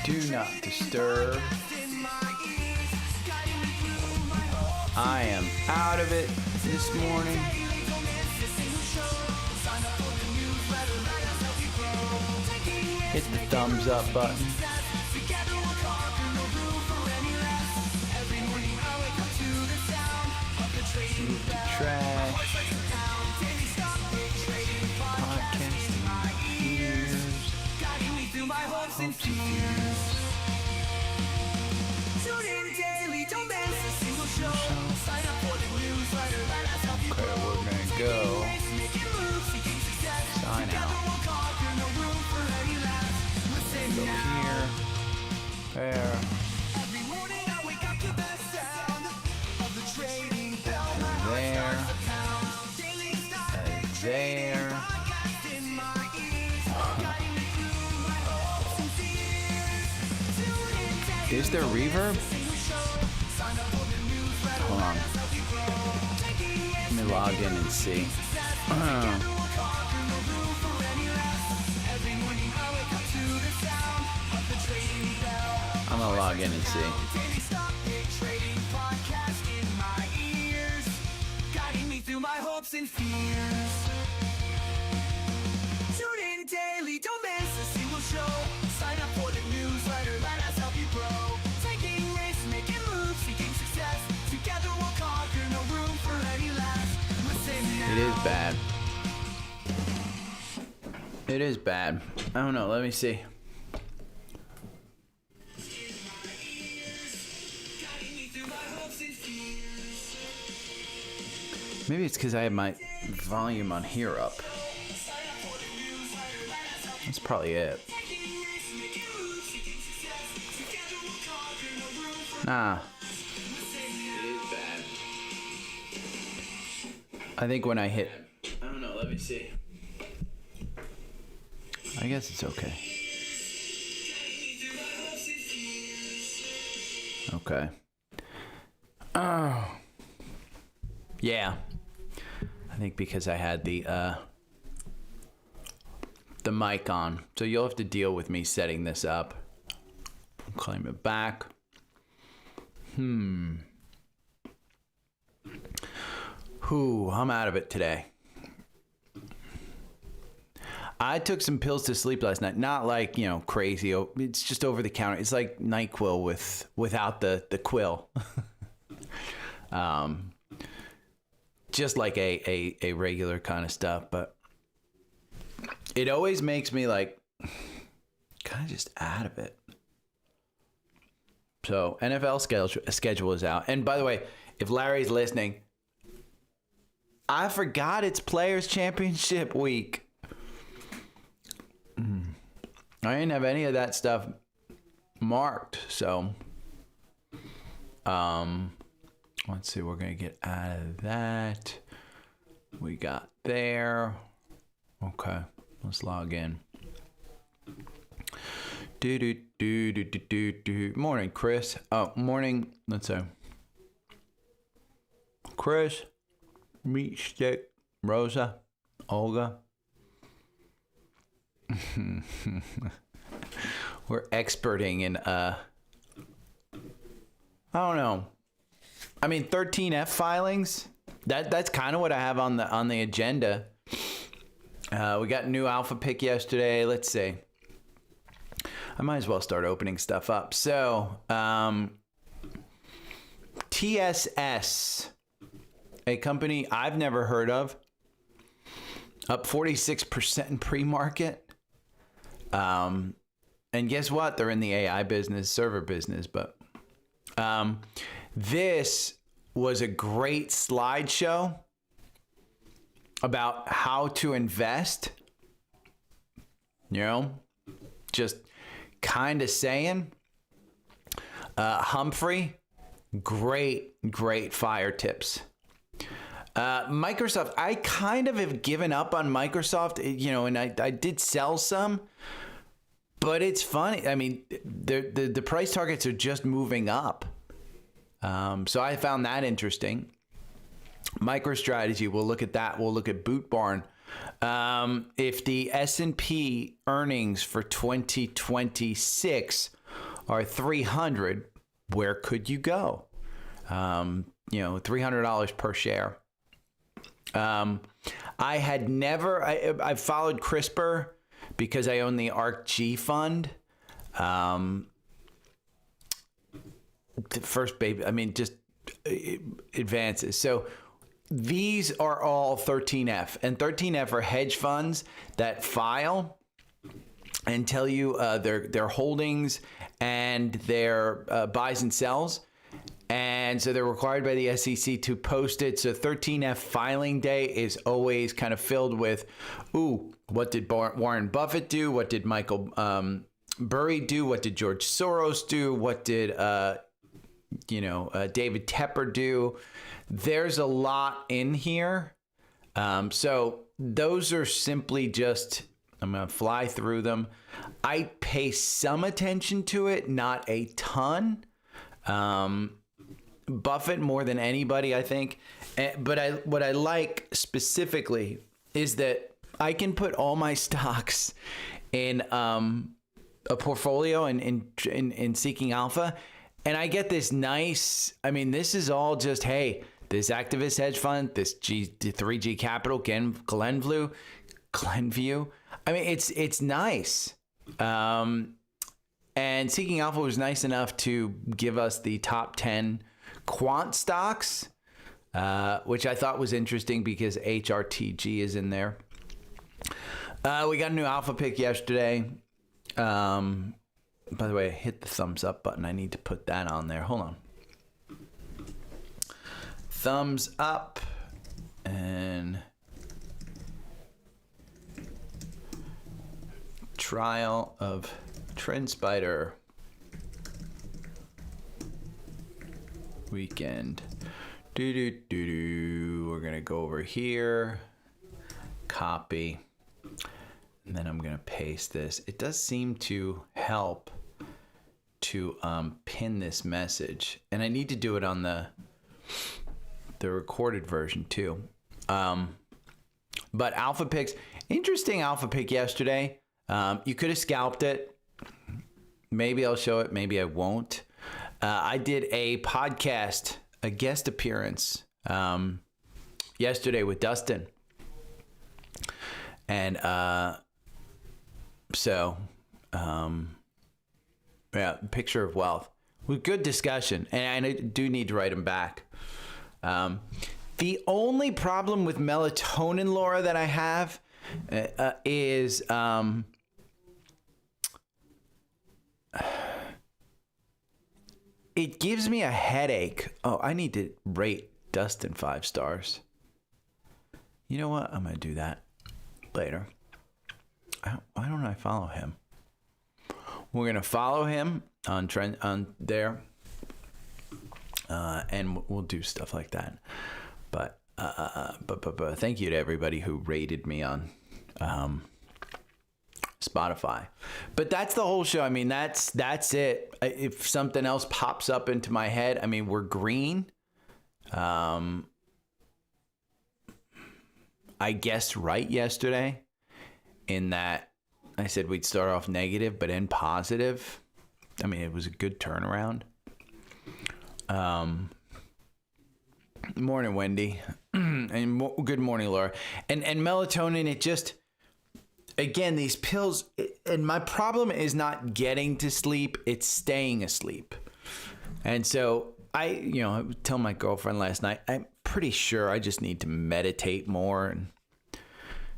Do not disturb. I am out of it this morning. Hit the thumbs up button. Move to trash. Podcasting ears. Hopes and fears. Okay, we're gonna go sign out. Go here, there, there. Is there reverb? Hold on. Let me log in and see. I'm gonna log in and see. Tune in daily, don't miss a single show. Sign up for the newsletter, let us help you grow. Taking risks, making moves, seeking success. Together we'll conquer, no room for any less. Listen now. It is bad. It is bad. I don't know, let me see. Maybe it's because I have my volume on here up. That's probably it. Nah. It is bad. I think when I hit... I don't know, let me see. I guess it's okay. Okay. Oh. Yeah. I think because I had the mic on. So you'll have to deal with me setting this up. Claim it back. I'm out of it today. I took some pills to sleep last night. Not like, crazy. It's just over the counter. It's like NyQuil without the quill. Just like a regular kind of stuff, but it always makes me like kind of just out of it. So NFL schedule is out. And by the way, if Larry's listening, I forgot it's Players Championship week. I didn't have any of that stuff marked. So, let's see, we're going to get out of that. We got there. Okay, let's log in. Morning, Chris. Oh, morning. Let's see. Chris, Meat Stick, Rosa, Olga. We're experting in, I don't know. I mean, 13F filings. That's kind of what I have on the agenda. We got a new alpha pick yesterday. Let's see. I might as well start opening stuff up. So, TSS, a company I've never heard of, up 46% in pre-market. And guess what? They're in the AI business, server business, but this was a great slideshow about how to invest. Just kind of saying. Humphrey, great fire tips. Microsoft, I kind of have given up on Microsoft, and I did sell some, but it's funny. I mean, the price targets are just moving up. So I found that interesting. MicroStrategy, we'll look at that. We'll look at Boot Barn. If the S&P earnings for 2026 are 300, where could you go? $300 per share. I had never, I followed CRISPR because I own the ARKG fund. The first baby, just advances. So these are all 13F, and 13F are hedge funds that file and tell you their holdings and their buys and sells. And so they're required by the SEC to post it. So 13F filing day is always kind of filled with, what did Warren Buffett do? What did Michael Burry do? What did George Soros do? What did David Tepper do? There's a lot in here. So those are simply just, I'm going to fly through them. I pay some attention to it, not a ton. Buffett more than anybody, I think. But what I like specifically is that I can put all my stocks in a portfolio in Seeking Alpha, and I get this nice. This is all just, hey, this activist hedge fund, this 3G Capital, Glenview. It's nice. And Seeking Alpha was nice enough to give us the top 10 quant stocks, which I thought was interesting because HRTG is in there. We got a new alpha pick yesterday. By the way, I hit the thumbs up button. I need to put that on there. Hold on. Thumbs up and trial of Trendspider weekend. We're gonna go over here, copy, and then I'm gonna paste this. It does seem to help to pin this message, and I need to do it on the recorded version too. But alpha picks, interesting alpha pick yesterday. You could have scalped it. Maybe I'll show it, maybe I won't. I did a podcast, a guest appearance yesterday with Dustin. And picture of wealth. With good discussion. And I do need to write him back. The only problem with melatonin, Laura, that I have is... it gives me a headache. Oh, I need to rate Dustin 5 stars. You know what? I'm going to do that later. Why don't I follow him? We're going to follow him on there. And we'll do stuff like that. But thank you to everybody who rated me on Spotify. But that's the whole show. That's it. If something else pops up into my head, we're green. I guessed right yesterday in that I said we'd start off negative but end positive. It was a good turnaround. Morning, Wendy. And good morning, Laura. And melatonin, it just... Again, these pills, and my problem is not getting to sleep, it's staying asleep. And so I tell my girlfriend last night, I'm pretty sure I just need to meditate more and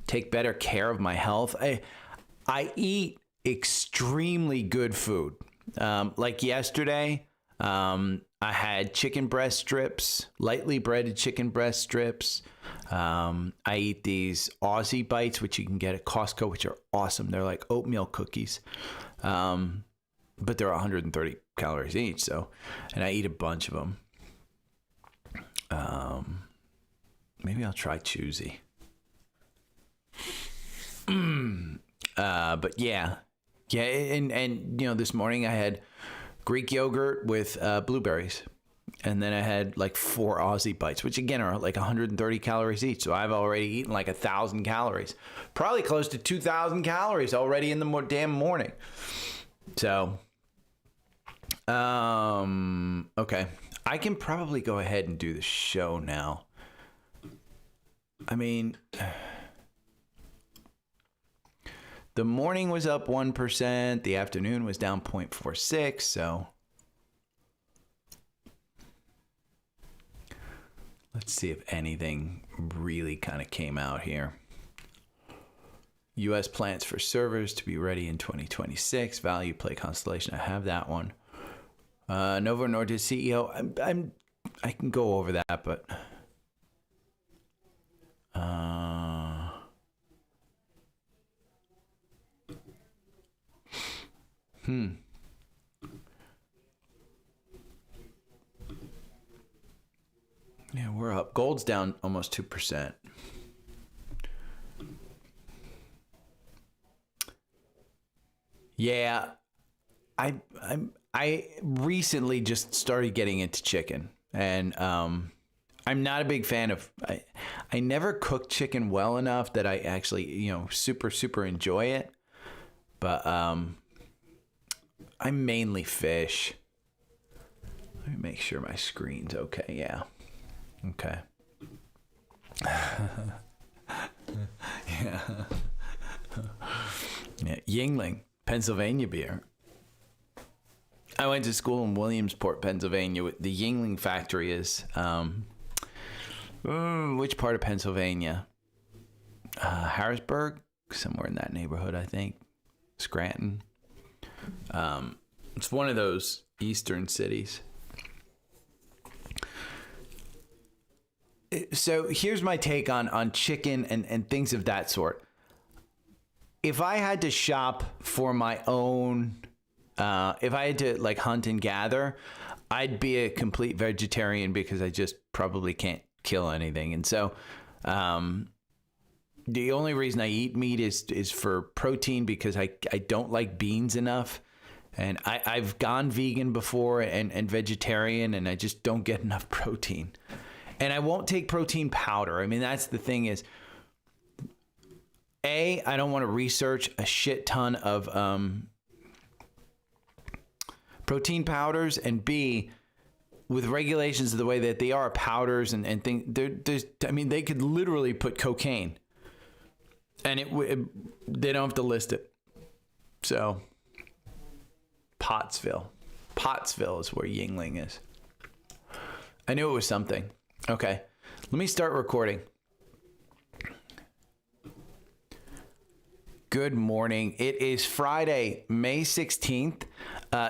take better care of my health. I eat extremely good food. Like yesterday, I had chicken breast strips, lightly breaded chicken breast strips. I eat these Aussie bites, which you can get at Costco, which are awesome. They're like oatmeal cookies, but they're 130 calories each. And I eat a bunch of them. Maybe I'll try Choosy. But yeah. And this morning I had Greek yogurt with blueberries. And then I had like 4 Aussie bites, which again are like 130 calories each. So I've already eaten like 1,000 calories, probably close to 2,000 calories already in the damn morning. So Okay. I can probably go ahead and do the show now. I mean, the morning was up 1%. The afternoon was down 0.46. So let's see if anything really kind of came out here. U.S. plans for servers to be ready in 2026. Value play constellation. I have that one. Novo Nordisk CEO. I can go over that, but yeah, we're up. Gold's down almost 2%. Yeah, I recently just started getting into chicken, and I'm not a big fan of. I never cooked chicken well enough that I actually super enjoy it, but I'm mainly fish. Let me make sure my screen's okay. Yeah, okay. Yeah. Yeah, Yingling, Pennsylvania beer. I went to school in Williamsport, Pennsylvania. The Yingling factory is, which part of Pennsylvania? Harrisburg, somewhere in that neighborhood, I think. Scranton. It's one of those eastern cities. So here's my take on chicken and things of that sort. If I had to shop for my own, if I had to like hunt and gather, I'd be a complete vegetarian because I just probably can't kill anything. And so the only reason I eat meat is for protein, because I don't like beans enough. And I've gone vegan before and vegetarian, and I just don't get enough protein. And I won't take protein powder. I mean, that's the thing is, I don't want to research a shit ton of protein powders, and B, with regulations the way that they are, powders and things, they could literally put cocaine, and they don't have to list it. So, Pottsville is where Yingling is. I knew it was something. Okay, let me start recording. Good morning. It is Friday, May 16th.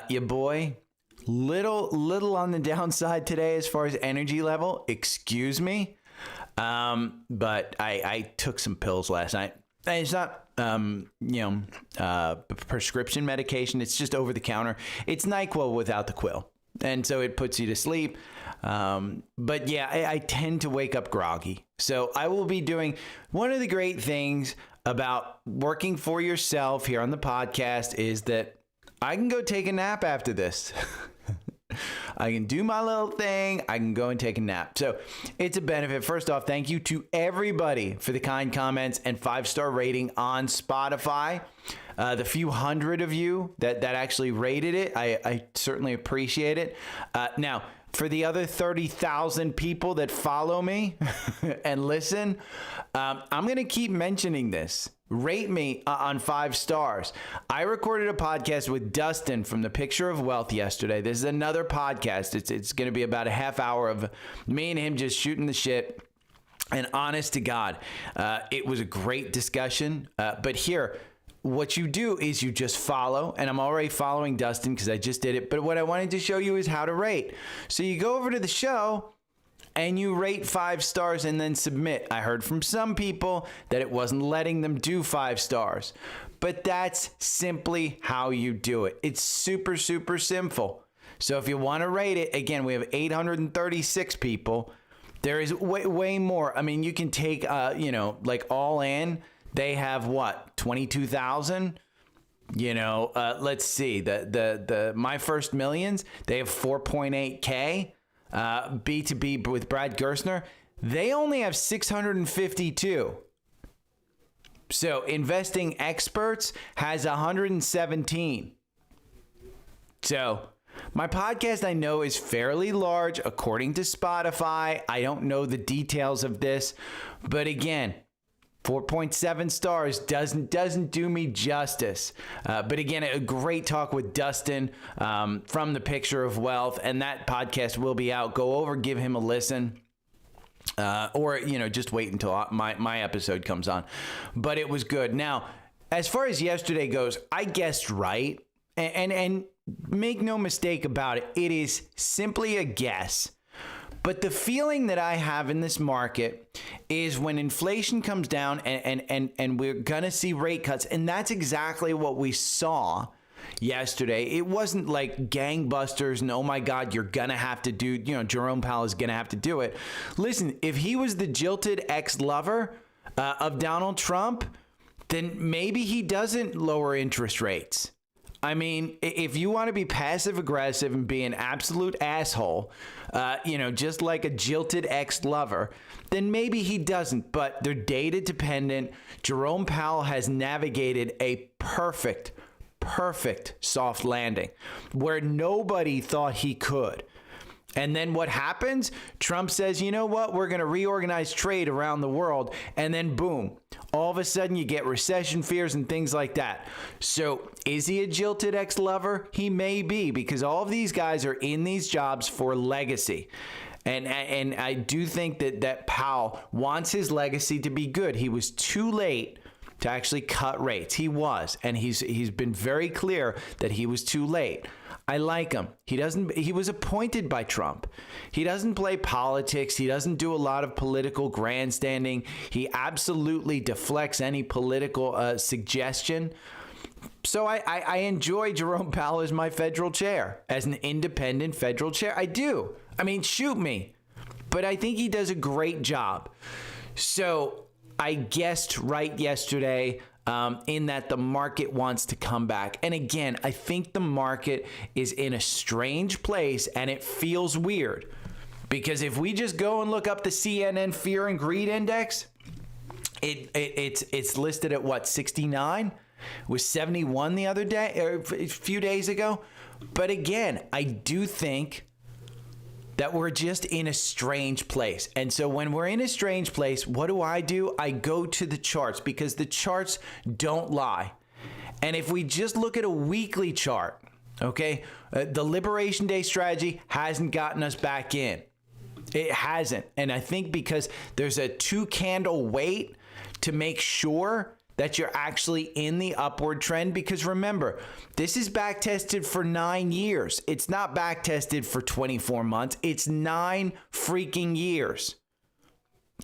Your boy, little on the downside today as far as energy level. Excuse me. But I took some pills last night. It's not, prescription medication. It's just over the counter. It's NyQuil without the quill. And so it puts you to sleep. But yeah, I tend to wake up groggy. So I will be doing one of the great things about working for yourself here on the podcast is that I can go take a nap after this. I can do my little thing. I can go and take a nap. So it's a benefit. First off, thank you to everybody for the kind comments and 5-star rating on Spotfiy. The few hundred of you that actually rated it, I certainly appreciate it. Now, for the other 30,000 people that follow me and listen, I'm going to keep mentioning this. Rate me on 5 stars. I recorded a podcast with Dustin from The Picture of Wealth yesterday. This is another podcast. It's going to be about a half hour of me and him just shooting the shit. And honest to God, it was a great discussion. But here, what you do is you just follow, and I'm already following Dustin because I just did it. But what I wanted to show you is how to rate. So you go over to the show and you rate 5 stars and then submit. I heard from some people that it wasn't letting them do 5 stars, but that's simply how you do it. It's super simple. So if you want to rate it, again, we have 836 people. There is way more. I mean, you can take, like all in. They have what, 22,000? Let's see. The My First Millions, they have 4.8K. B2B with Brad Gerstner, they only have 652. So Investing Experts has 117. So My podcast, I know, is fairly large according to Spotfiy. I don't know the details of this, but again, 4.7 stars doesn't do me justice. But again, a great talk with Dustin from The Picture of Wealth, and that podcast will be out. Go over, give him a listen. Or, just wait until my episode comes on. But it was good. Now, as far as yesterday goes, I guessed right. And make no mistake about it, it is simply a guess. But the feeling that I have in this market is when inflation comes down and we're going to see rate cuts, and that's exactly what we saw yesterday. It wasn't like gangbusters and, oh my God, you're going to have to do, Jerome Powell is going to have to do it. Listen, if he was the jilted ex-lover of Donald Trump, then maybe he doesn't lower interest rates. I mean, if you want to be passive aggressive and be an absolute asshole, just like a jilted ex-lover, then maybe he doesn't. But they're data dependent. Jerome Powell has navigated a perfect soft landing where nobody thought he could. And then what happens? Trump says, you know what? We're going to reorganize trade around the world. And then boom, all of a sudden you get recession fears and things like that. So is he a jilted ex-lover? He may be, because all of these guys are in these jobs for legacy. And I do think that Powell wants his legacy to be good. He was too late to actually cut rates. He was, and he's been very clear that he was too late. I like him. He was appointed by Trump. He doesn't play politics. He doesn't do a lot of political grandstanding. He absolutely deflects any political suggestion. So I enjoy Jerome Powell as my federal chair, as an independent federal chair. I do. I mean, shoot me. But I think he does a great job. So I guessed right yesterday in that the market wants to come back. And again, I think the market is in a strange place, and it feels weird. Because if we just go and look up the CNN Fear and Greed Index, it's listed at what, 69? It was 71 the other day, or a few days ago. But again, I do think that we're just in a strange place. And so when we're in a strange place, what do? I go to the charts, because the charts don't lie. And if we just look at a weekly chart, okay, the Liberation Day strategy hasn't gotten us back in. It hasn't. And I think because there's a 2-candle wait to make sure that you're actually in the upward trend. Because remember, this is back tested for 9 years. It's not back tested for 24 months. It's 9 freaking years.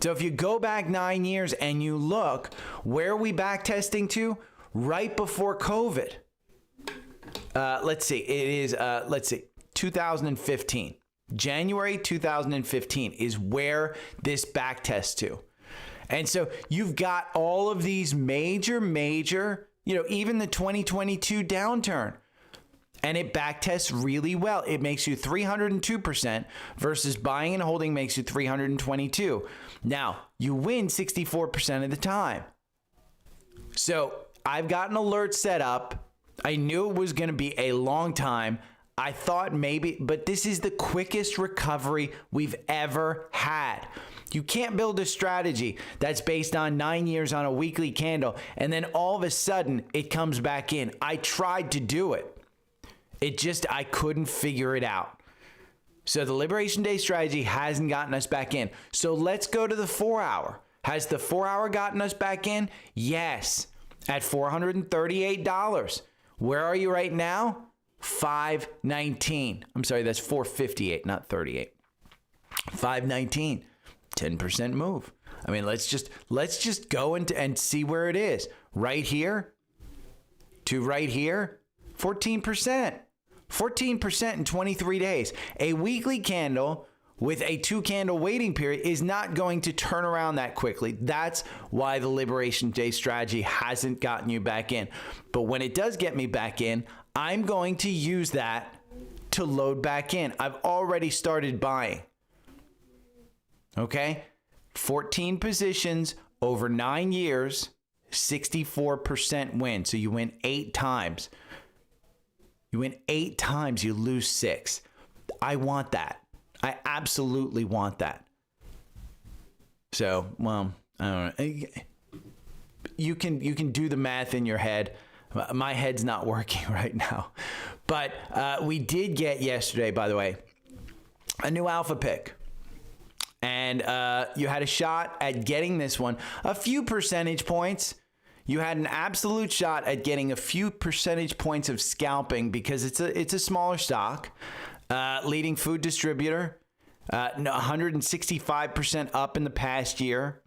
So if you go back 9 years and you look, where are we back testing to? Right before COVID. Let's see. It is, 2015. January 2015 is where this back tests to. And so you've got all of these major, even the 2022 downturn, and it backtests really well. It makes you 302% versus buying and holding makes you 322. Now, you win 64% of the time. So I've got an alert set up. I knew it was going to be a long time. I thought maybe, but this is the quickest recovery we've ever had. You can't build a strategy that's based on 9 years on a weekly candle, and then all of a sudden it comes back in. I tried to do it. I couldn't figure it out. So the Liberation Day strategy hasn't gotten us back in. So let's go to the 4-hour. Has the 4-hour gotten us back in? Yes, at $438. Where are you right now? $519. I'm sorry, that's $458, not 38. $519. 10% move. I mean, let's just go and see where it is. Right here to right here, 14%. 14% in 23 days. A weekly candle with a 2-candle waiting period is not going to turn around that quickly. That's why the Liberation Day strategy hasn't gotten you back in. But when it does get me back in, I'm going to use that to load back in. I've already started buying. Okay, 14 positions over 9 years, 64% win. So you win 8 times. You win 8 times, you lose 6. I want that. I absolutely want that. So, well, I don't know. You can do the math in your head. My head's not working right now. But we did get yesterday, by the way, a new alpha pick. And you had a shot at getting this one. A few percentage points. You had an absolute shot at getting a few percentage points of scalping because it's a smaller stock. Leading food distributor, 165% up in the past year.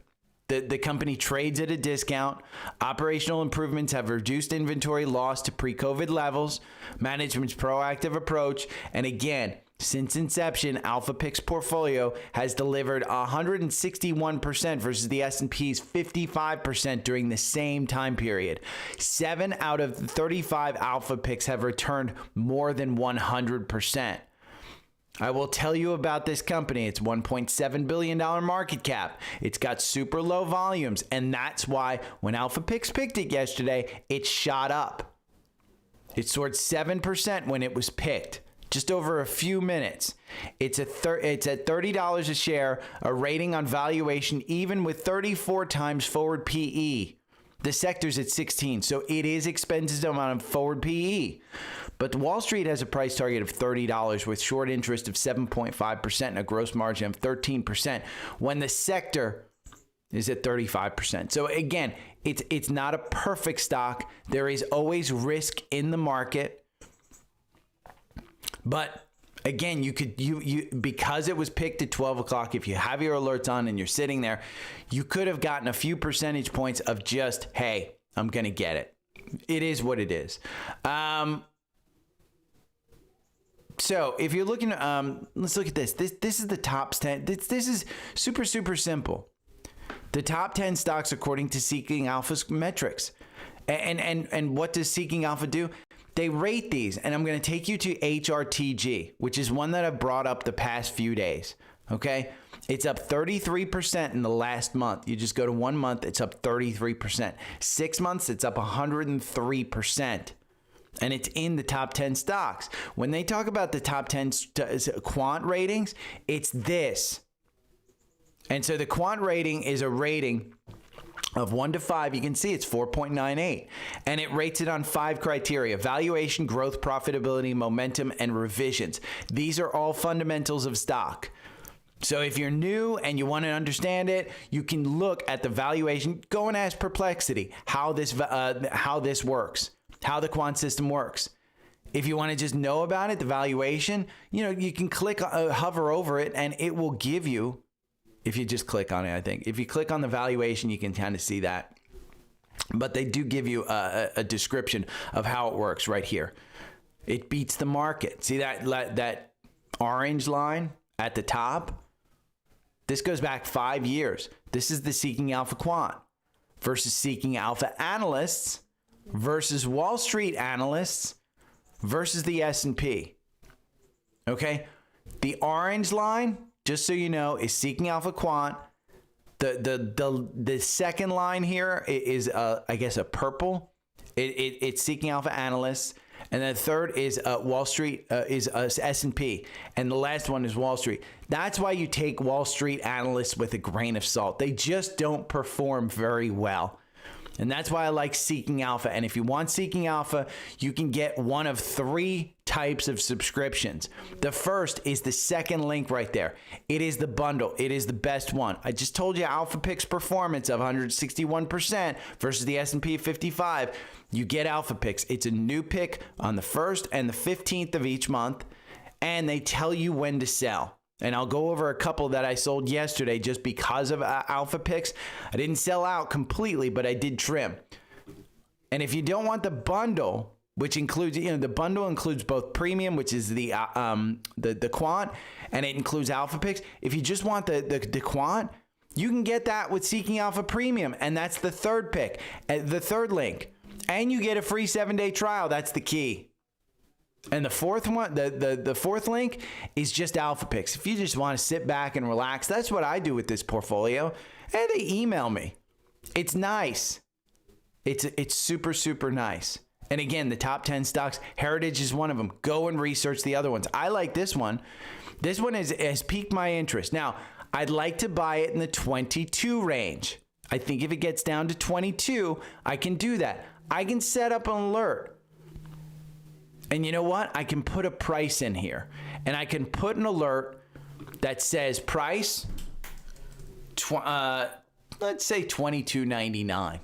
The company trades at a discount. Operational improvements have reduced inventory loss to pre-COVID levels. Management's proactive approach. And again, since inception, AlphaPick's portfolio has delivered 161% versus the S&P's 55% during the same time period. 7 out of 35 AlphaPicks have returned more than 100%. I will tell you about this company. It's $1.7 billion market cap. It's got super low volumes, and that's why when AlphaPicks picked it yesterday, it shot up. It soared 7% when it was picked, just over a few minutes. It's at $30 a share, a rating on valuation even with 34 times forward PE. The sector's at 16, so it is expensive amount of forward PE. But Wall Street has a price target of $30 with short interest of 7.5% and a gross margin of 13% when the sector is at 35%. So again, it's not a perfect stock. There is always risk in the market. But again, you because it was picked at 12 o'clock, if you have your alerts on and you're sitting there, you could have gotten a few percentage points of just, hey, I'm going to get it. It is what it is. So if you're looking, let's look at this. This is the top 10. This is super, super simple. The top 10 stocks according to Seeking Alpha's metrics. And what does Seeking Alpha do? They rate these, and I'm going to take you to HRTG, which is one that I've brought up the past few days. Okay, it's up 33% in the last month. You just go to 1 month, it's up 33%. 6 months, it's up 103%. And it's in the top 10 stocks. When they talk about the top 10 quant ratings, it's this. And so the quant rating is a rating of 1 to 5. You can see it's 4.98. And it rates it on 5 criteria: valuation, growth, profitability, momentum, and revisions. These are all fundamentals of stock. So if you're new and you want to understand it, you can look at the valuation. Go and ask Perplexity how this works, how the quant system works. If you want to just know about it, the valuation, you can click, hover over it, and it will give you, if you just click on it, I think. If you click on the valuation, you can kind of see that. But they do give you a description of how it works right here. It beats the market. See that orange line at the top? This goes back 5 years. This is the Seeking Alpha Quant versus Seeking Alpha Analysts versus Wall Street Analysts versus the S&P. Okay? The orange line, just so you know, is Seeking Alpha Quant. The second line here is I guess a purple. It's Seeking Alpha Analysts, and then the third is Wall Street is S&P, and the last one is Wall Street. That's why you take Wall Street Analysts with a grain of salt. They just don't perform very well. And that's why I like Seeking Alpha. And if you want Seeking Alpha, you can get one of 3 types of subscriptions. The first is the second link right there. It is the bundle. It is the best one. I just told you AlphaPick's performance of 161% versus the S&P 55. You get AlphaPicks. It's a new pick on the 1st and the 15th of each month, and they tell you when to sell. And I'll go over a couple that I sold yesterday just because of AlphaPicks. I didn't sell out completely, but I did trim. And if you don't want the bundle, which includes, the bundle includes both premium, which is the quant, and it includes AlphaPicks. If you just want the quant, you can get that with Seeking Alpha Premium, and that's the third pick, the third link. And you get a free 7-day trial. That's the key. And the fourth one, the fourth link is just AlphaPicks. If you just want to sit back and relax, that's what I do with this portfolio. And they email me. It's nice. It's super, super nice. And again, the top 10 stocks, Heritage is one of them. Go and research the other ones. I like this one. This one has piqued my interest. Now, I'd like to buy it in the 22 range. I think if it gets down to 22, I can do that. I can set up an alert. And you know what? I can put a price in here. And I can put an alert that says price, let's say $22.99.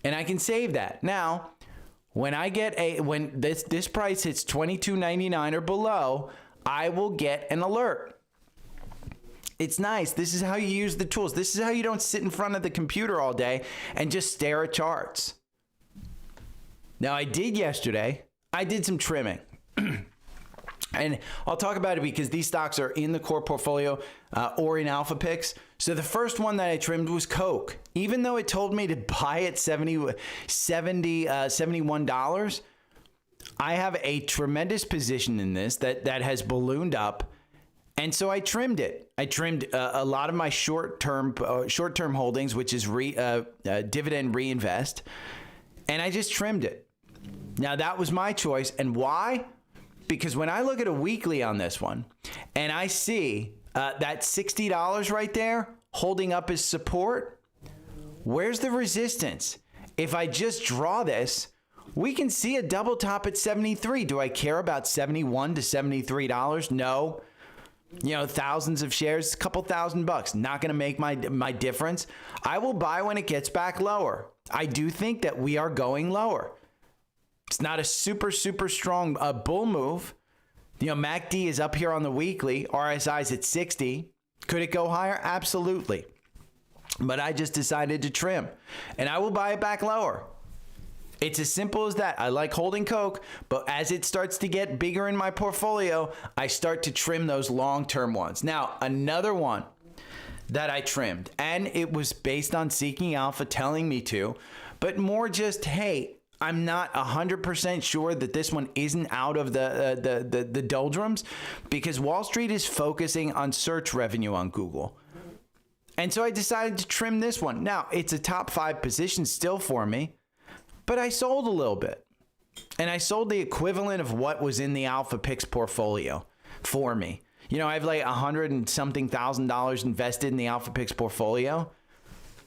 And I can save that. Now, when this price hits $22.99 or below, I will get an alert. It's nice. This is how you use the tools. This is how you don't sit in front of the computer all day and just stare at charts. Now, I did some trimming. And I'll talk about it because these stocks are in the core portfolio or in Alpha Picks. So the first one that I trimmed was Coke. Even though it told me to buy at $71, I have a tremendous position in this that has ballooned up. And so I trimmed it. I trimmed a lot of my short-term holdings, which is dividend reinvest. And I just trimmed it. Now, that was my choice. And why? Because when I look at a weekly on this one and I see that $60 right there holding up as support, where's the resistance? If I just draw this, we can see a double top at 73. Do I care about $71 to $73? No. You know, thousands of shares, a couple $1,000, not going to make my difference. I will buy when it gets back lower. I do think that we are going lower. It's not a super strong bull move. You know, MACD is up here on the weekly. RSI is at 60. Could it go higher? Absolutely. But I just decided to trim. And I will buy it back lower. It's as simple as that. I like holding Coke, but as it starts to get bigger in my portfolio, I start to trim those long-term ones. Now, another one that I trimmed, and it was based on Seeking Alpha telling me to, but more just, hey, I'm not 100% sure that this one isn't out of the doldrums because Wall Street is focusing on search revenue on Google. And so I decided to trim this one. Now, it's a top 5 position still for me, but I sold a little bit. And I sold the equivalent of what was in the Alpha Picks portfolio for me. You know, I have like $100 and something thousand invested in the Alpha Picks portfolio.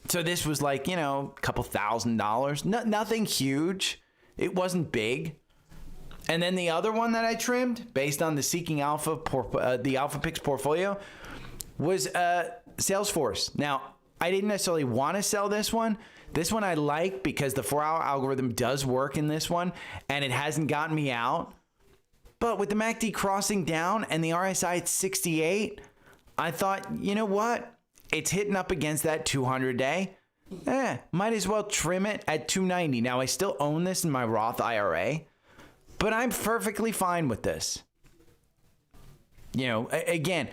So this was like, you know, a couple $1,000. Nothing huge. It wasn't big. And then the other one that I trimmed based on the Seeking Alpha, the Alpha Picks portfolio was Salesforce. Now, I didn't necessarily want to sell this one. This one I like because the 4-hour algorithm does work in this one and it hasn't gotten me out. But with the MACD crossing down and the RSI at 68, I thought, you know what? It's hitting up against that 200-day. Might as well trim it at 290. Now, I still own this in my Roth IRA, but I'm perfectly fine with this. You know, again,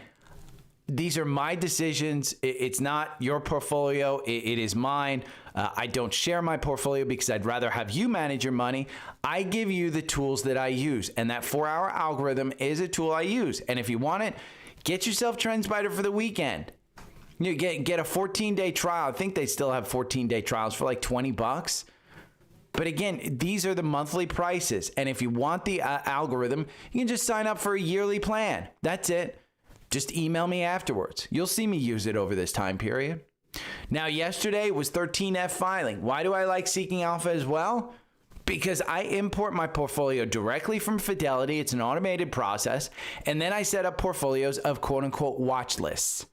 these are my decisions. It's not your portfolio. It is mine. I don't share my portfolio because I'd rather have you manage your money. I give you the tools that I use, and that 4-hour algorithm is a tool I use. And if you want it, get yourself Trendspider for the weekend. You get a 14-day trial. I think they still have 14-day trials for like $20. But again, these are the monthly prices. And if you want the algorithm, you can just sign up for a yearly plan. That's it. Just email me afterwards. You'll see me use it over this time period. Now, yesterday was 13F filing. Why do I like Seeking Alpha as well? Because I import my portfolio directly from Fidelity. It's an automated process. And then I set up portfolios of quote-unquote watch lists.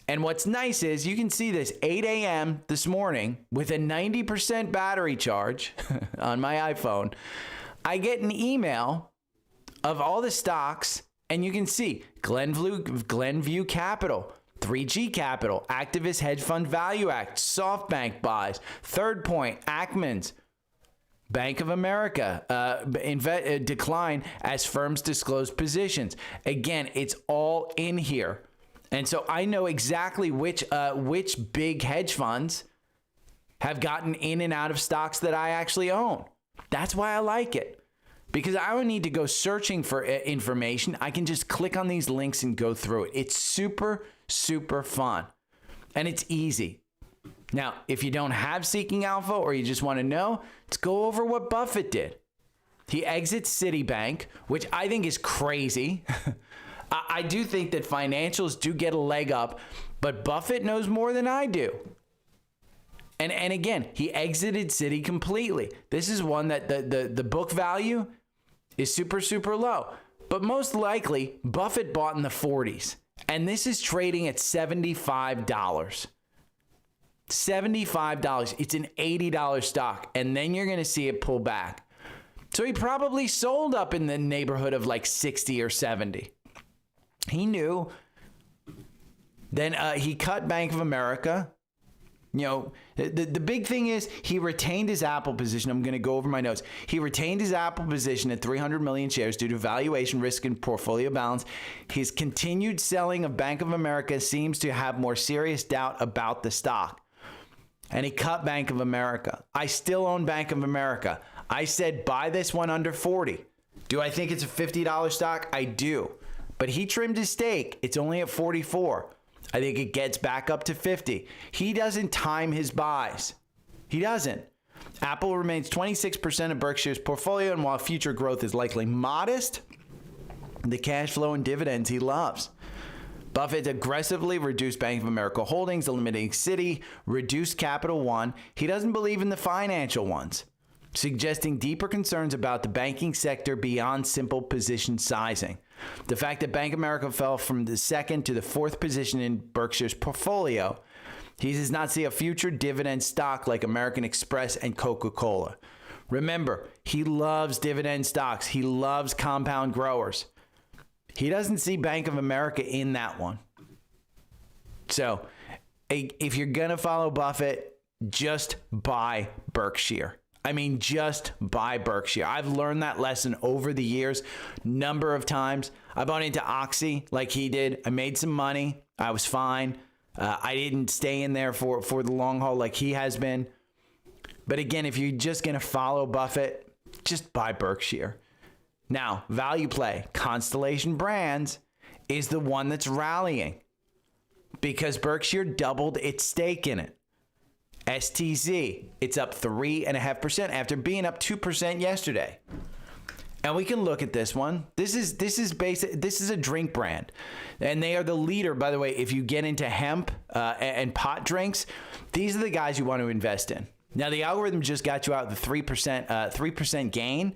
And what's nice is you can see this 8 a.m. this morning with a 90% battery charge on my iPhone. I get an email of all the stocks, and you can see Glenview Capital, 3G Capital, Activist Hedge Fund Value Act, SoftBank buys, Third Point, Ackman's, Bank of America decline as firms disclose positions. Again, it's all in here. And so I know exactly which big hedge funds have gotten in and out of stocks that I actually own. That's why I like it. Because I don't need to go searching for information. I can just click on these links and go through it. It's super fun. And it's easy. Now, if you don't have Seeking Alpha or you just want to know, let's go over what Buffett did. He exits Citibank, which I think is crazy. I do think that financials do get a leg up, but Buffett knows more than I do. And again, he exited Citi completely. This is one that the book value is super, super low. But most likely, Buffett bought in the 40s. And this is trading at $75. $75. It's an $80 stock. And then you're going to see it pull back. So he probably sold up in the neighborhood of like 60 or 70. He knew. Then he cut Bank of America. You know, the big thing is he retained his Apple position. I'm going to go over my notes. He retained his Apple position at 300 million shares due to valuation risk and portfolio balance. His continued selling of Bank of America seems to have more serious doubt about the stock. And he cut Bank of America. I still own Bank of America. I said buy this one under 40. Do I think it's a $50 stock? I do. But he trimmed his stake. It's only at 44. I think it gets back up to 50. He doesn't time his buys. He doesn't. Apple remains 26% of Berkshire's portfolio, and while future growth is likely modest, the cash flow and dividends he loves. Buffett aggressively reduced Bank of America holdings, eliminating Citi, reduced Capital One. He doesn't believe in the financial ones, suggesting deeper concerns about the banking sector beyond simple position sizing. The fact that Bank of America fell from the second to the fourth position in Berkshire's portfolio, he does not see a future dividend stock like American Express and Coca-Cola. Remember, he loves dividend stocks. He loves compound growers. He doesn't see Bank of America in that one. So if you're going to follow Buffett, just buy Berkshire. I mean, just buy Berkshire. I've learned that lesson over the years, number of times. I bought into Oxy like he did. I made some money. I was fine. I didn't stay in there for the long haul like he has been. But again, if you're just going to follow Buffett, just buy Berkshire. Now, value play, Constellation Brands is the one that's rallying because Berkshire doubled its stake in it. STZ, it's up 3.5% after being up 2% yesterday. And we can look at this one. This is a drink brand, and they are the leader. By the way, if you get into hemp and pot drinks, these are the guys you want to invest in. Now, the algorithm just got you out the 3% gain.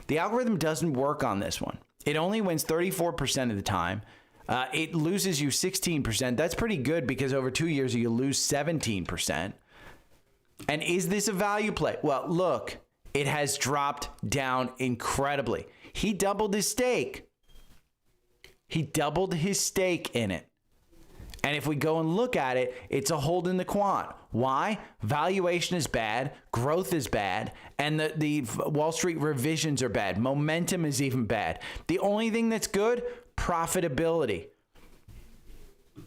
The algorithm doesn't work on this one. It only wins 34% of the time. It loses you 16%. That's pretty good because over 2 years you lose 17%. And is this a value play? Well, look, it has dropped down incredibly. He doubled his stake. He doubled his stake in it. And if we go and look at it, it's a hold in the quant. Why? Valuation is bad, growth is bad, and the Wall Street revisions are bad. Momentum is even bad. The only thing that's good, profitability.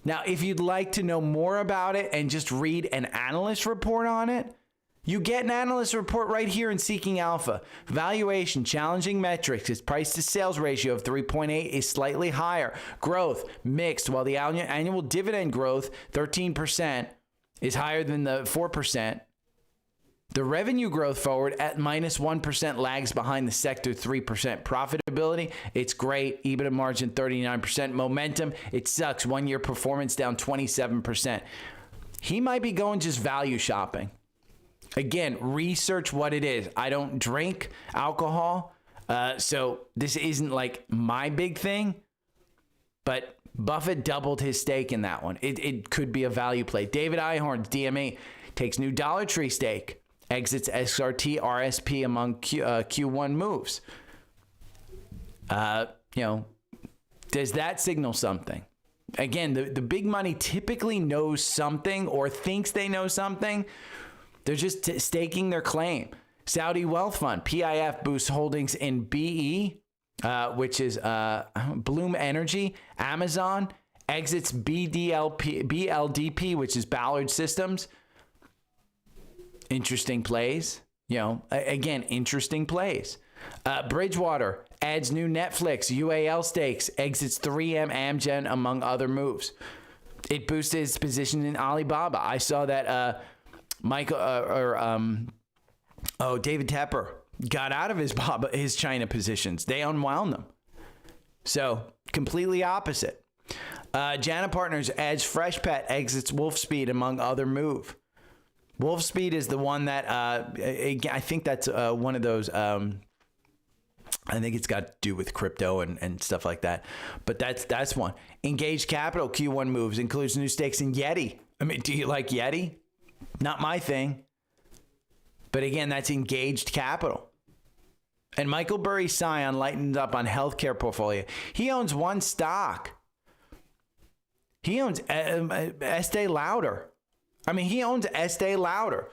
Now, if you'd like to know more about it and just read an analyst report on it, you get an analyst report right here in Seeking Alpha. Valuation, challenging metrics. Its price to sales ratio of 3.8 is slightly higher. Growth, mixed, while the annual dividend growth, 13%, is higher than the 4%. The revenue growth forward at -1% lags behind the sector 3%. Profitability, it's great. EBITDA margin 39%. Momentum, it sucks. 1 year performance down 27%. He might be going just value shopping. Again, research what it is. I don't drink alcohol, so this isn't like my big thing, but Buffett doubled his stake in that one. It could be a value play. David Ihorn's DME takes new Dollar Tree stake. Exits XRT, RSP among Q1 moves. Does that signal something? Again, the big money typically knows something or thinks they know something. They're just staking their claim. Saudi Wealth Fund, PIF, boosts holdings in BE, which is Bloom Energy. Amazon exits BLDP, which is Ballard Systems. Interesting plays. Again, interesting plays. Bridgewater adds new Netflix, UAL stakes, exits 3M, AMZN, among other moves. It boosted its position in Alibaba. I saw that David Tepper got out of his China positions. They unwound them. So completely opposite. Jana Partners adds Freshpet, exits Wolfspeed, among other move. Wolfspeed is the one that I think that's one of those. I think it's got to do with crypto and stuff like that. But that's one. Engaged Capital Q1 moves includes new stakes in Yeti. I mean, do you like Yeti? Not my thing. But again, that's Engaged Capital. And Michael Burry Scion lightened up on healthcare portfolio. He owns one stock. He owns Estee Lauder. I mean, he owns Estee Lauder.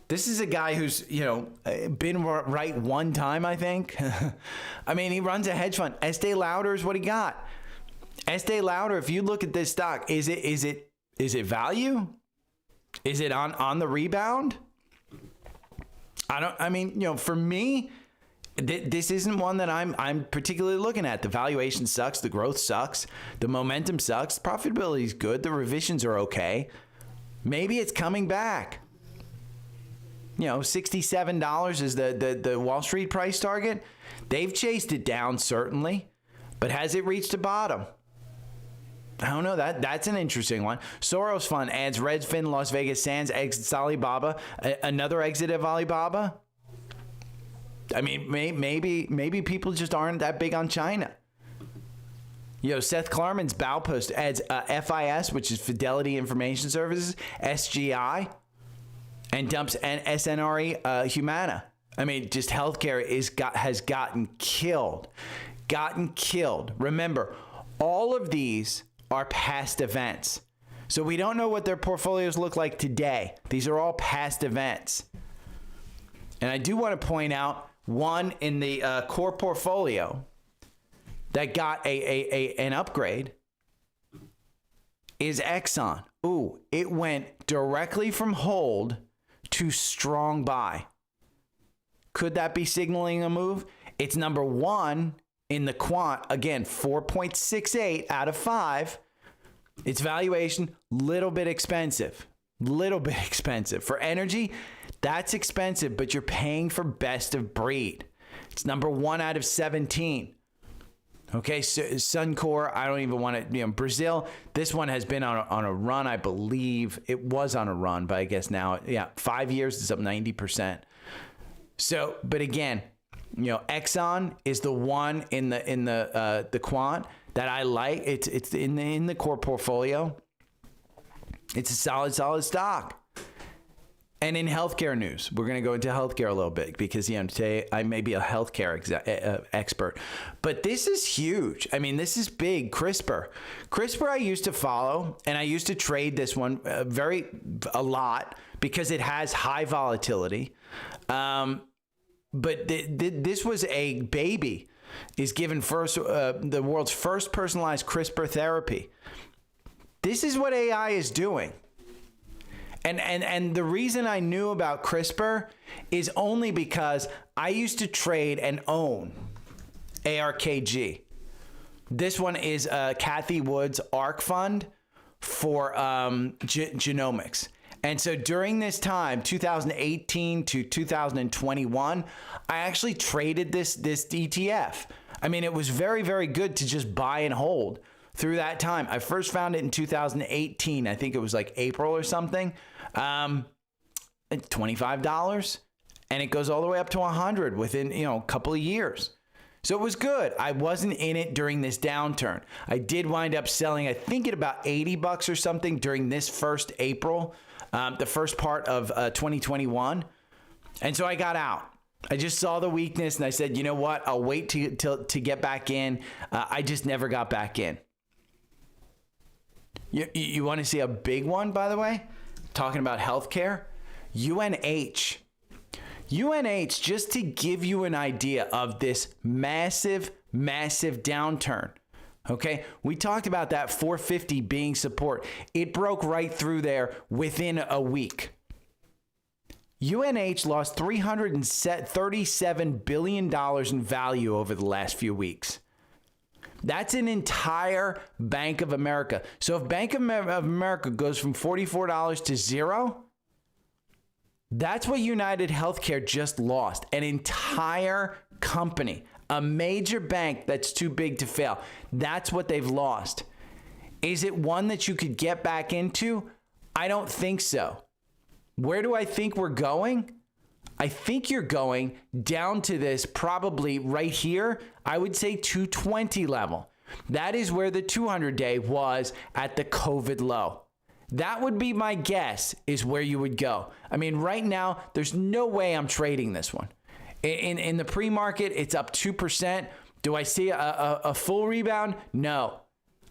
This is a guy who's, been right one time, I think. I mean, he runs a hedge fund. Estee Lauder is what he got. Estee Lauder, if you look at this stock, is it value? Is it on the rebound? For me, this isn't one that I'm particularly looking at. The valuation sucks. The growth sucks. The momentum sucks. Profitability is good. The revisions are okay. Maybe it's coming back. $67 is the Wall Street price target. They've chased it down, certainly. But has it reached a bottom? I don't know. That's an interesting one. Soros Fund adds Redfin, Las Vegas Sands, exits Alibaba. Another exit of Alibaba. I mean, maybe people just aren't that big on China. Seth Klarman's Baupost adds FIS, which is Fidelity Information Services, SGI, and dumps SNRE Humana. I mean, just healthcare has gotten killed. Remember, all of these are past events. So we don't know what their portfolios look like today. These are all past events. And I do want to point out one in the core portfolio that got an upgrade is Exxon. Ooh, it went directly from hold to strong buy. Could that be signaling a move? It's number one in the quant. Again, 4.68 out of 5. Its valuation, little bit expensive. For energy, that's expensive, but you're paying for best of breed. It's number 1 out of 17. Okay, so Suncor, I don't even want to, Brazil, this one has been on a run, I believe. It was on a run, but I guess now, 5 years, it's up 90%. So, but again, Exxon is the one in the quant that I like. It's in the core portfolio. It's a solid stock. And in healthcare news, we're going to go into healthcare a little bit because, today I may be a healthcare expert. But this is huge. I mean, this is big. CRISPR I used to follow, and I used to trade this one a lot because it has high volatility. But this was a baby. Is given the world's first personalized CRISPR therapy. This is what AI is doing. And the reason I knew about CRISPR is only because I used to trade and own ARKG. This one is Kathy Wood's ARK fund for genomics. And so during this time, 2018 to 2021, I actually traded this ETF. I mean, it was very, very good to just buy and hold through that time. I first found it in 2018. I think it was like April or something. $25, and it goes all the way up to 100 within, a couple of years. So it was good. I wasn't in it during this downturn. I did wind up selling, I think, at about $80 or something during this first April, the first part of 2021. And so I got out. I just saw the weakness and I said, you know what? I'll wait to get back in. I just never got back in. You want to see a big one, by the way? Talking about healthcare, UNH, just to give you an idea of this massive downturn. Okay, we talked about that 450 being support. It broke right through there within a week. UNH lost $337 billion in value over the last few weeks. That's an entire Bank of America. So if Bank of America goes from $44 to 0, That's what United Healthcare just lost. An entire company, a major bank that's too big to fail. That's what they've lost. Is it one that you could get back into? I don't think so. Where do I think we're going? I think you're going down to this probably right here. I would say 220 level. That is where the 200-day was at the COVID low. That would be my guess is where you would go. I mean, right now, there's no way I'm trading this one. In the pre-market, it's up 2%. Do I see a full rebound? No.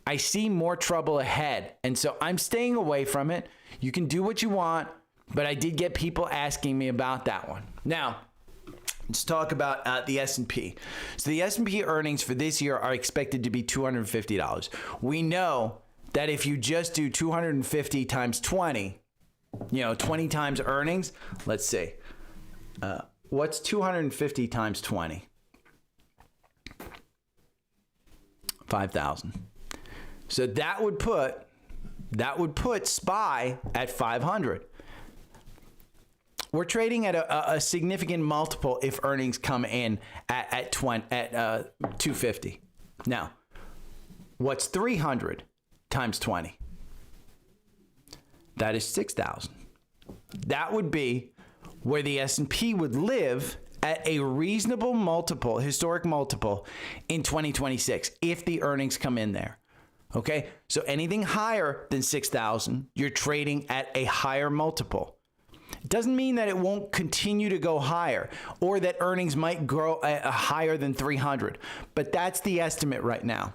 I see more trouble ahead. And so I'm staying away from it. You can do what you want, but I did get people asking me about that one. Now, let's talk about the S&P. So the S&P earnings for this year are expected to be $250. We know that if you just do 250 times 20, 20 times earnings, let's see. What's 250 times 20? 5,000. So that would put SPY at 500. We're trading at a significant multiple if earnings come in at 250. Now, what's 300 times 20? That is 6,000. That would be where the S&P would live at a reasonable multiple, historic multiple in 2026 if the earnings come in there. Okay, so anything higher than 6,000, you're trading at a higher multiple. It doesn't mean that it won't continue to go higher or that earnings might grow higher than 300, but that's the estimate right now.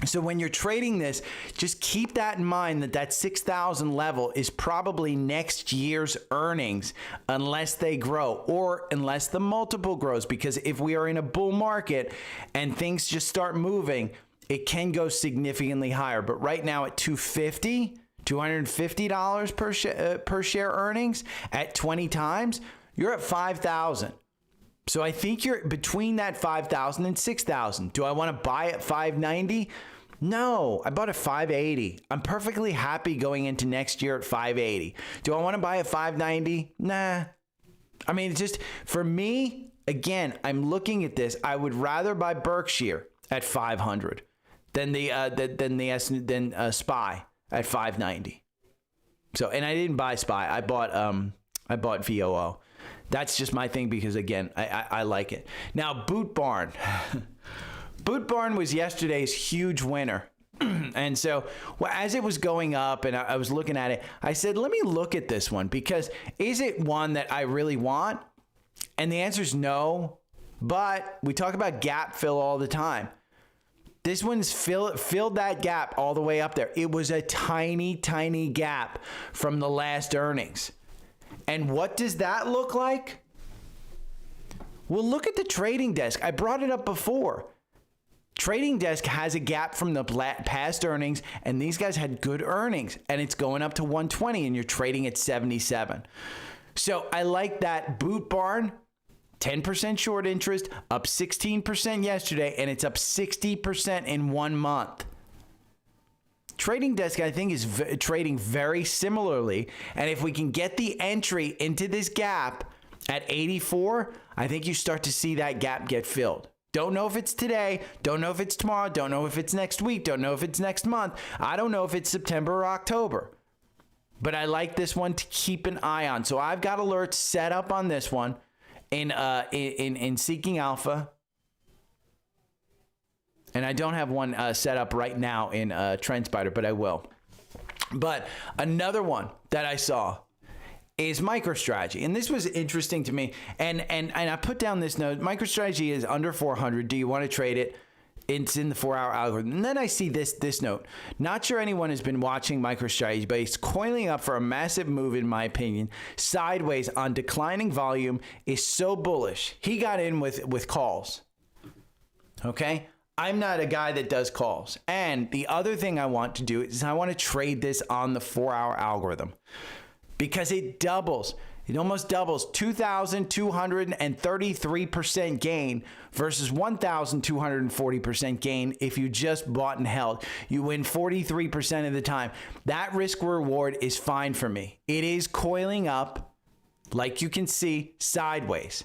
So when you're trading this, just keep that in mind that 6,000 level is probably next year's earnings unless they grow or unless the multiple grows, because if we are in a bull market and things just start moving, it can go significantly higher. But right now at $250 per share earnings at 20 times, you're at 5,000. So I think you're between that 5,000 and 6,000. Do I want to buy at 590? No, I bought at 580. I'm perfectly happy going into next year at 580. Do I want to buy at 590? Nah. I mean, it's just for me, again, I'm looking at this. I would rather buy Berkshire at 500 than SPY at 590. So, and I didn't buy SPY. I bought VOO. That's just my thing because, again, I like it. Now, Boot Barn. Boot Barn was yesterday's huge winner. And so as it was going up and I was looking at it, I said, let me look at this one because is it one that I really want? And the answer is no. But we talk about gap fill all the time. This one's filled that gap all the way up there. It was a tiny, tiny gap from the last earnings. And what does that look like? Well, look at the trading desk. I brought it up before. Trading desk has a gap from the past earnings, and these guys had good earnings, and it's going up to 120, and you're trading at 77. So I like that. Boot Barn, 10% short interest, up 16% yesterday, and it's up 60% in 1 month. Trading desk, I think, is trading very similarly. And if we can get the entry into this gap at 84, I think you start to see that gap get filled. Don't know if it's today. Don't know if it's tomorrow. Don't know if it's next week. Don't know if it's next month. I don't know if it's September or October. But I like this one to keep an eye on. So I've got alerts set up on this one in Seeking Alpha. And I don't have one set up right now in Trendspider, but I will. But another one that I saw is MicroStrategy. And this was interesting to me. And I put down this note. MicroStrategy is under 400. Do you want to trade it? It's in the 4-hour algorithm. And then I see this note. Not sure anyone has been watching MicroStrategy, but it's coiling up for a massive move, in my opinion. Sideways on declining volume is so bullish. He got in with calls. Okay? I'm not a guy that does calls. And the other thing I want to do is I want to trade this on the 4-hour algorithm because it doubles. It almost doubles 2,233% gain versus 1,240% gain if you just bought and held. You win 43% of the time. That risk reward is fine for me. It is coiling up like you can see, sideways.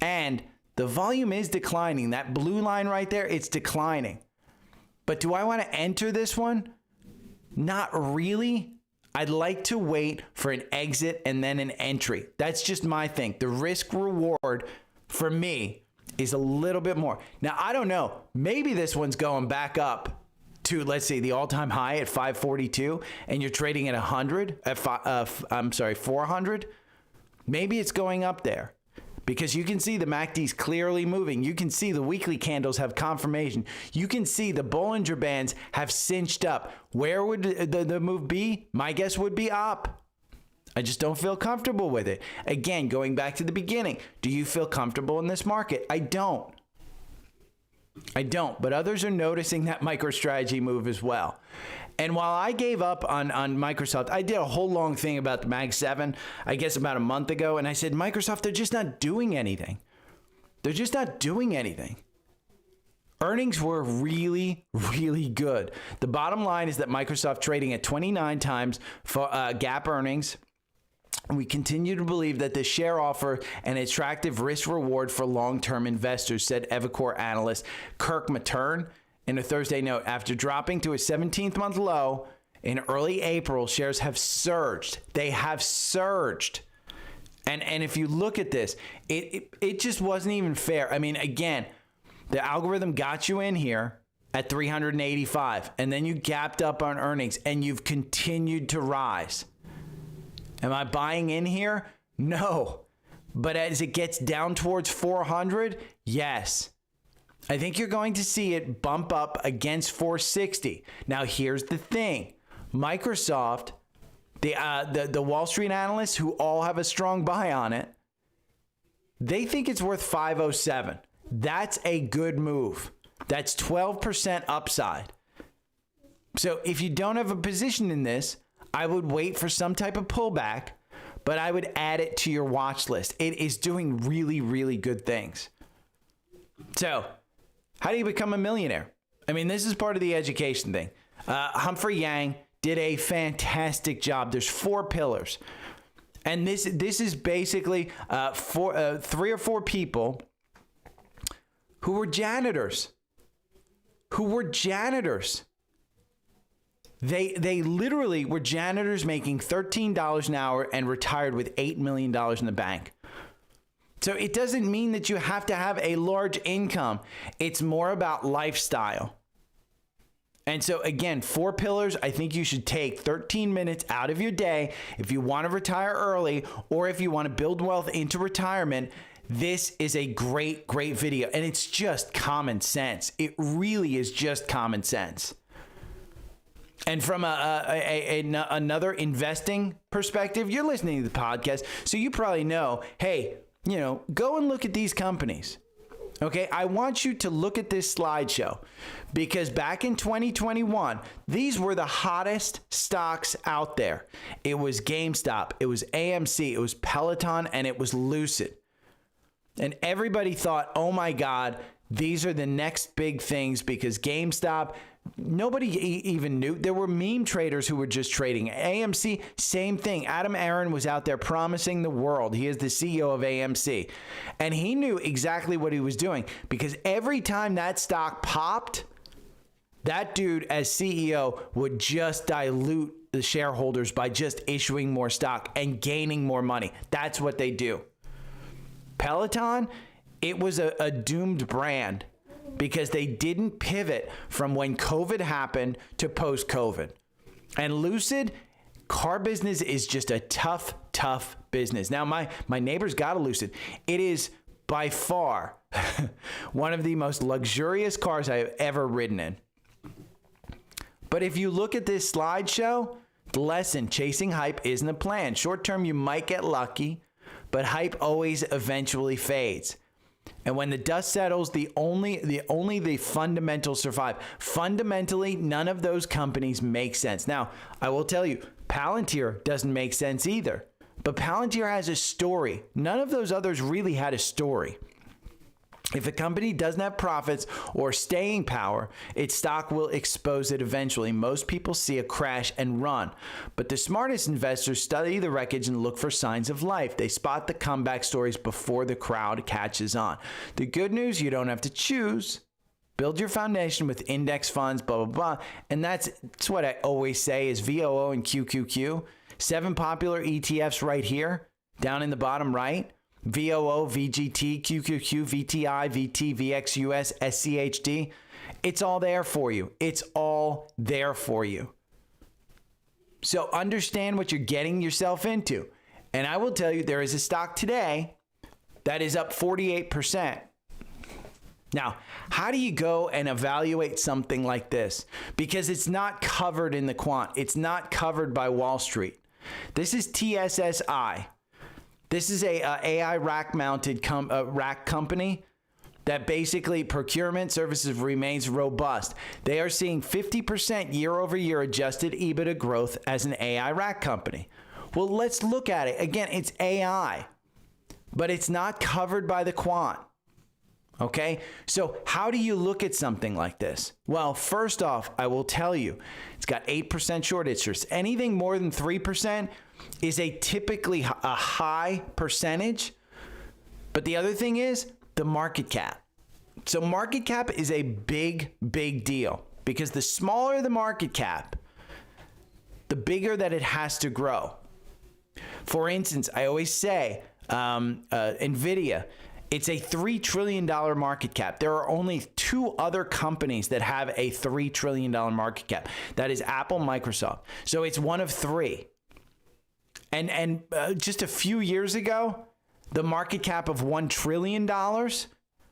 And the volume is declining. That blue line right there, it's declining. But do I want to enter this one? Not really. I'd like to wait for an exit and then an entry. That's just my thing. The risk reward for me is a little bit more. Now, I don't know. Maybe this one's going back up to, let's see, the all-time high at 542, and you're trading at 100, at 400. Maybe it's going up there because you can see the MACD's clearly moving. You can see the weekly candles have confirmation. You can see the Bollinger Bands have cinched up. Where would the move be? My guess would be up. I just don't feel comfortable with it. Again, going back to the beginning, do you feel comfortable in this market? I don't. But others are noticing that MicroStrategy move as well. And while I gave up on Microsoft, I did a whole long thing about the Mag 7, I guess about a month ago, and I said, Microsoft, they're just not doing anything. They're just not doing anything. Earnings were really, really good. The bottom line is that Microsoft trading at 29 times for GAAP earnings. We continue to believe that the share offer an attractive risk reward for long-term investors, said Evercore analyst Kirk Materne in a Thursday note. After dropping to a 17th-month low in early April, shares have surged. They have surged. And if you look at this, it just wasn't even fair. I mean, again, the algorithm got you in here at 385, and then you gapped up on earnings, and you've continued to rise. Am I buying in here? No. But as it gets down towards 400, yes. I think you're going to see it bump up against 460. Now, here's the thing. Microsoft, the Wall Street analysts who all have a strong buy on it, they think it's worth 507. That's a good move. That's 12% upside. So if you don't have a position in this, I would wait for some type of pullback, but I would add it to your watch list. It is doing really, really good things. So how do you become a millionaire? I mean, this is part of the education thing. Humphrey Yang did a fantastic job. There's 4 pillars. And this is basically 3 or 4 people who were janitors. They literally were janitors making $13 an hour and retired with $8 million in the bank. So it doesn't mean that you have to have a large income. It's more about lifestyle. And so again, 4 pillars, I think you should take 13 minutes out of your day if you want to retire early or if you want to build wealth into retirement. This is a great, great video. And it's just common sense. It really is just common sense. And from another investing perspective, you're listening to the podcast, so you probably know, hey, go and look at these companies. Okay, I want you to look at this slideshow because back in 2021, these were the hottest stocks out there. It was GameStop, it was AMC, it was Peloton, and it was Lucid. And everybody thought, oh my God, these are the next big things because GameStop, nobody even knew. There were meme traders who were just trading. AMC, same thing. Adam Aron was out there promising the world. He is the CEO of AMC. And he knew exactly what he was doing because every time that stock popped, that dude as CEO would just dilute the shareholders by just issuing more stock and gaining more money. That's what they do. Peloton, it was a doomed brand because they didn't pivot from when COVID happened to post-COVID. And Lucid, car business is just a tough, tough business. Now, my neighbor's got a Lucid. It is by far one of the most luxurious cars I have ever ridden in. But if you look at this slideshow, the lesson, chasing hype isn't a plan. Short term, you might get lucky, but hype always eventually fades. And when the dust settles, only the fundamentals survive. Fundamentally, none of those companies make sense. Now, I will tell you, Palantir doesn't make sense either. But Palantir has a story. None of those others really had a story. If a company doesn't have profits or staying power, its stock will expose it eventually. Most people see a crash and run, but the smartest investors study the wreckage and look for signs of life. They spot the comeback stories before the crowd catches on. The good news, you don't have to choose. Build your foundation with index funds, blah, blah, blah. And that's what I always say is VOO and QQQ. 7 popular ETFs right here, down in the bottom right. VOO, VGT, QQQ, VTI, VT, VXUS, SCHD. It's all there for you. It's all there for you. So understand what you're getting yourself into. And I will tell you, there is a stock today that is up 48%. Now, how do you go and evaluate something like this? Because it's not covered in the quant. It's not covered by Wall Street. This is TSSI. This is a AI rack-mounted rack company that basically procurement services remains robust. They are seeing 50% year-over-year adjusted EBITDA growth as an AI rack company. Well, let's look at it. Again, it's AI, but it's not covered by the quant. Okay, so how do you look at something like this? Well, first off, I will tell you, it's got 8% short interest. Anything more than 3% is typically a high percentage. But the other thing is the market cap. So market cap is a big, big deal because the smaller the market cap, the bigger that it has to grow. For instance, I always say NVIDIA, it's a $3 trillion market cap. There are only 2 other companies that have a $3 trillion market cap. That is Apple, Microsoft. So it's one of 3. And just a few years ago, the market cap of $1 trillion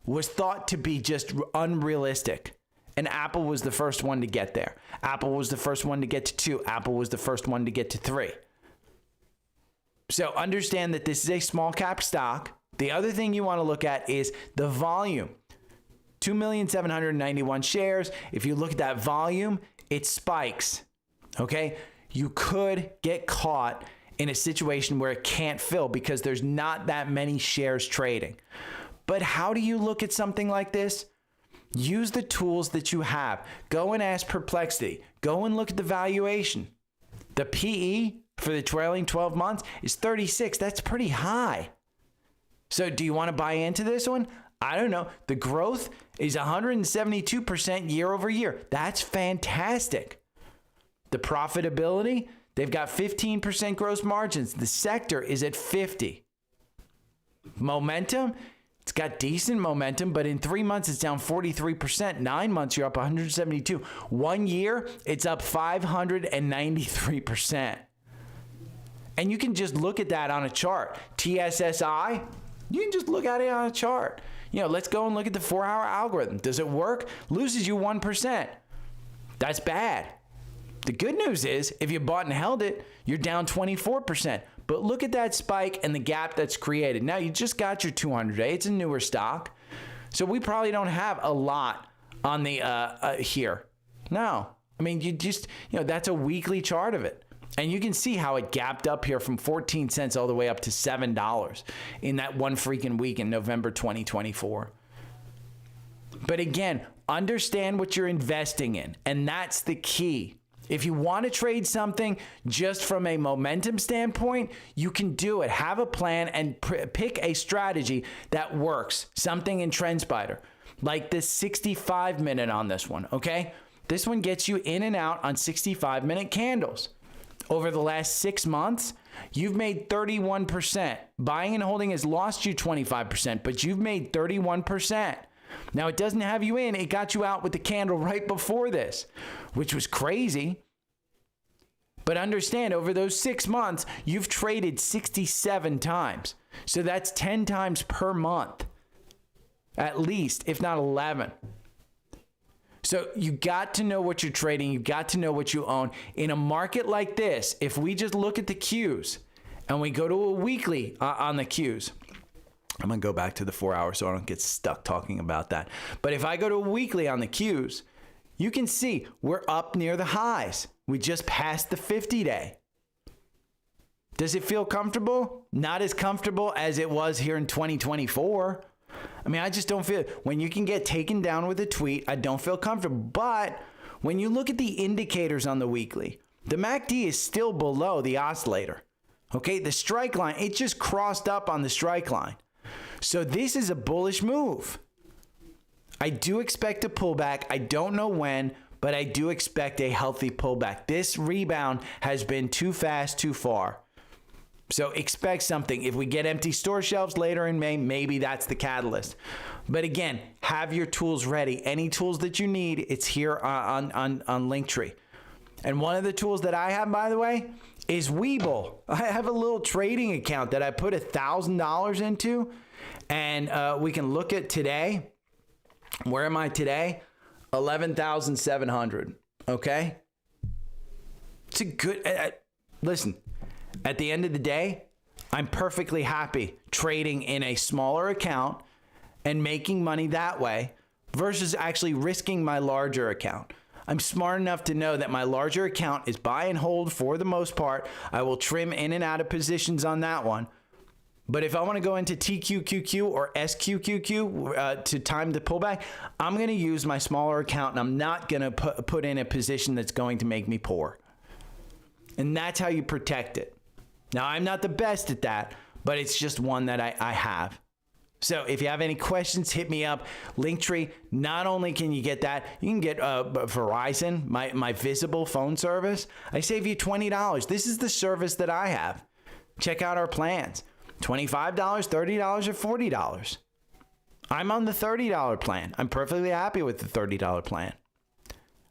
was thought to be just unrealistic. And Apple was the first one to get there. Apple was the first one to get to 2. Apple was the first one to get to 3. So understand that this is a small cap stock. The other thing you want to look at is the volume. 2,791 shares. If you look at that volume, it spikes. Okay? You could get caught in a situation where it can't fill because there's not that many shares trading. But how do you look at something like this? Use the tools that you have. Go and ask Perplexity. Go and look at the valuation. The PE for the trailing 12 months is 36. That's pretty high. So do you want to buy into this one? I don't know. The growth is 172% year over year. That's fantastic. The profitability, they've got 15% gross margins. The sector is at 50. Momentum, it's got decent momentum, but in 3 months, it's down 43%. 9 months, you're up 172. 1 year, it's up 593%. And you can just look at that on a chart. TSSI, you can just look at it on a chart. Let's go and look at the 4-hour algorithm. Does it work? Loses you 1%. That's bad. The good news is if you bought and held it, you're down 24%. But look at that spike and the gap that's created. Now you just got your 200-day. It's a newer stock. So we probably don't have a lot on the here. No. I mean, you just, that's a weekly chart of it. And you can see how it gapped up here from 14 cents all the way up to $7 in that one freaking week in November 2024. But again, understand what you're investing in. And that's the key. If you want to trade something just from a momentum standpoint, you can do it. Have a plan and pick a strategy that works. Something in Trendspider, like this 65-minute on this one, okay? This one gets you in and out on 65-minute candles. Over the last 6 months, you've made 31%. Buying and holding has lost you 25%, but you've made 31%. Now, it doesn't have you in. It got you out with the candle right before this, which was crazy. But understand, over those 6 months, you've traded 67 times. So that's 10 times per month, at least, if not 11. So you got to know what you're trading. You got to know what you own. In a market like this, if we just look at the Qs and we go to a weekly on the Qs, I'm going to go back to the 4 hours so I don't get stuck talking about that. But if I go to a weekly on the Qs, you can see we're up near the highs. We just passed the 50-day. Does it feel comfortable? Not as comfortable as it was here in 2024. I mean, I just don't feel, when you can get taken down with a tweet, I don't feel comfortable. But when you look at the indicators on the weekly, the MACD is still below the oscillator. Okay, the strike line, it just crossed up on the strike line. So this is a bullish move. I do expect a pullback. I don't know when, but I do expect a healthy pullback. This rebound has been too fast, too far. So expect something. If we get empty store shelves later in May, maybe that's the catalyst. But again, have your tools ready. Any tools that you need, it's here on Linktree. And one of the tools that I have, by the way, is Webull. I have a little trading account that I put $1,000 into, and we can look at today. Where am I today? 11,700. Okay? It's a good, listen, at the end of the day, I'm perfectly happy trading in a smaller account and making money that way versus actually risking my larger account. I'm smart enough to know that my larger account is buy and hold for the most part. I will trim in and out of positions on that one. But if I want to go into TQQQ or SQQQ to time the pullback, I'm going to use my smaller account, and I'm not going to put in a position that's going to make me poor. And that's how you protect it. Now, I'm not the best at that, but it's just one that I have. So if you have any questions, hit me up. Linktree, not only can you get that, you can get Verizon, my visible phone service. I save you $20. This is the service that I have. Check out our plans. $25, $30, or $40. I'm on the $30 plan. I'm perfectly happy with the $30 plan.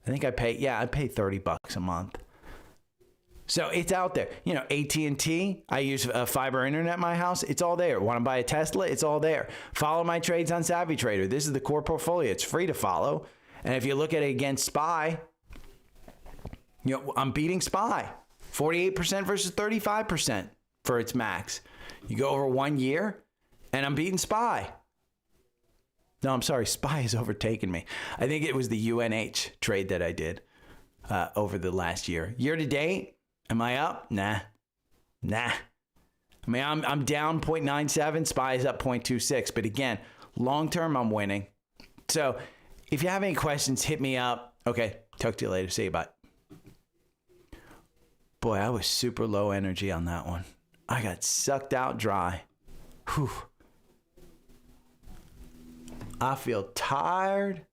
I think I pay $30 a month. So it's out there. You know, AT&T, I use fiber internet at my house. It's all there. Want to buy a Tesla? It's all there. Follow my trades on Savvy Trader. This is the core portfolio. It's free to follow. And if you look at it against SPY, you know, I'm beating SPY. 48% versus 35% for its max. You go over 1 year, and I'm beating SPY. No, I'm sorry. SPY has overtaken me. I think it was the UNH trade that I did over the last year. Year to date, am I up? Nah. I mean, I'm down 0.97. SPY is up 0.26. But again, long term, I'm winning. So if you have any questions, hit me up. Okay, talk to you later. See you. Bye. Boy, I was super low energy on that one. I got sucked out dry. Whew. I feel tired.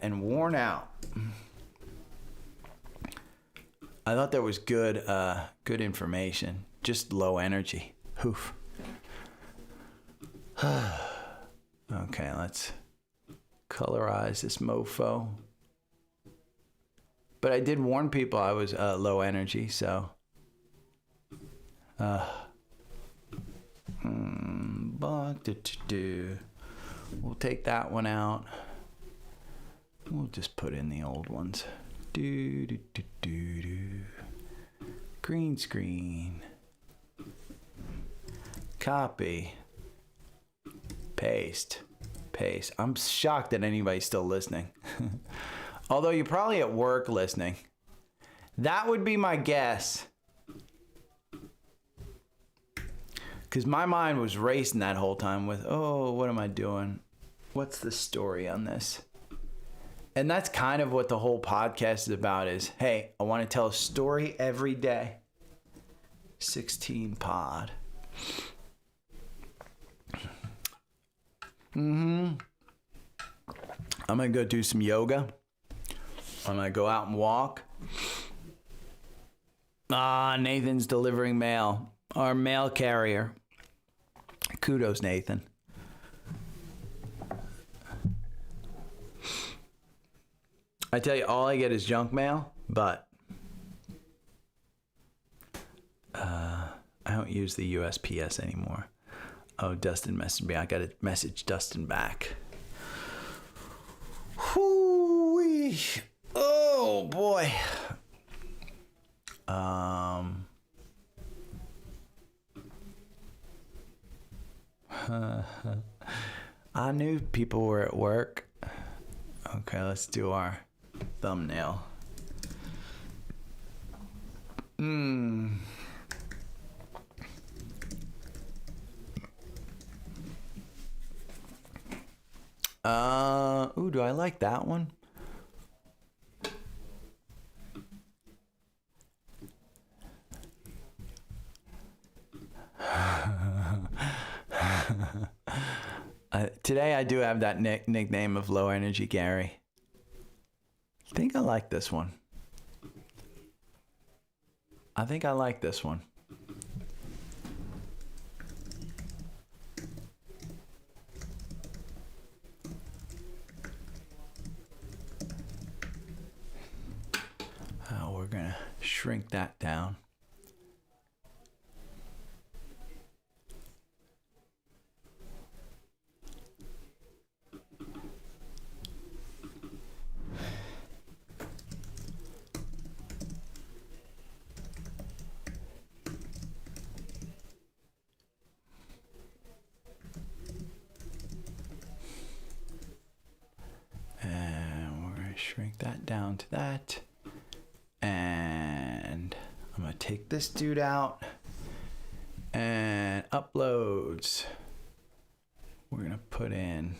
And worn out. I thought there was good information. Just low energy. Whew. Okay, let's colorize this mofo. But I did warn people I was low energy, so. We'll take that one out. We'll just put in the old ones. Green screen. Copy. Paste. I'm shocked that anybody's still listening. Although you're probably at work listening. That would be my guess. Because my mind was racing that whole time with, oh, what am I doing? What's the story on this? And that's kind of what the whole podcast is about is, hey, I want to tell a story every day. 16 pod. I'm going to go do some yoga. I'm going to go out and walk. Nathan's delivering mail. Our mail carrier. Kudos, Nathan. I tell you, all I get is junk mail, but I don't use the USPS anymore. Oh, Dustin messaged me. I got to message Dustin back. Whoo-wee. Oh, boy. I knew people were at work. Okay, let's do our thumbnail. Ooh, do I like that one? Today I do have that nickname of Low Energy Gary. I think I like this one. I think I like this one. We're gonna shrink that down. Shrink that down to that. And I'm going to take this dude out and uploads. We're going to put in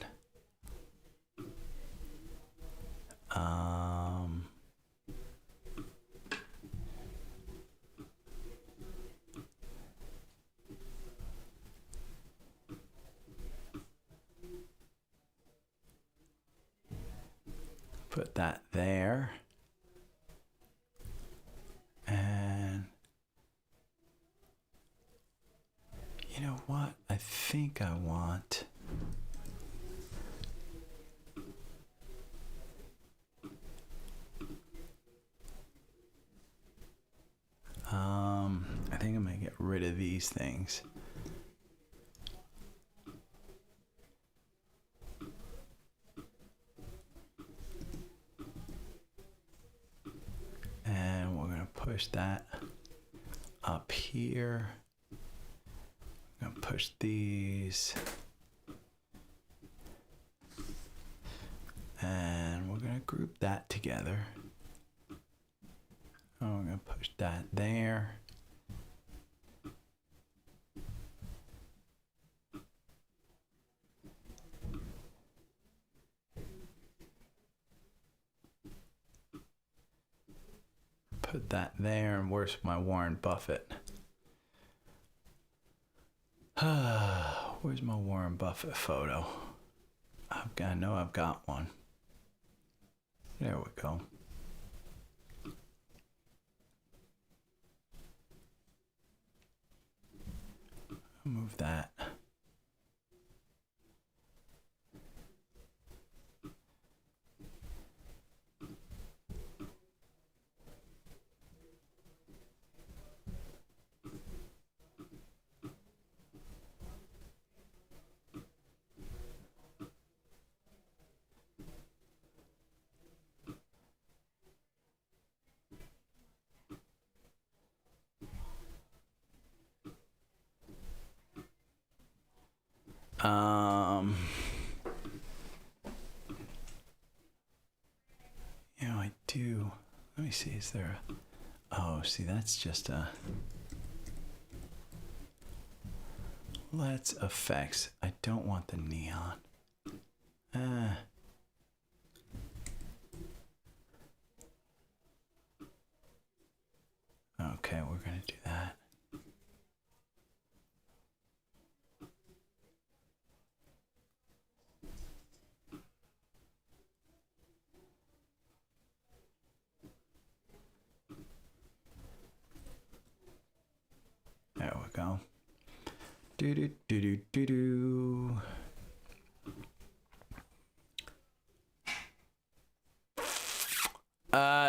put that there. And you know what? I think I want I think I'm gonna get rid of these things. And we're gonna push that up here. I'm gonna push these. And we're gonna group that together. Oh, we're gonna push that there. Put that there, and where's my Warren Buffett? Where's my Warren Buffett photo? I know I've got one. There we go. Move that. You know, I do. Let me see, is there a... Oh, see, that's just a... Let's effects. I don't want the neon. Okay, we're gonna do that. There we go. Do do do do do do.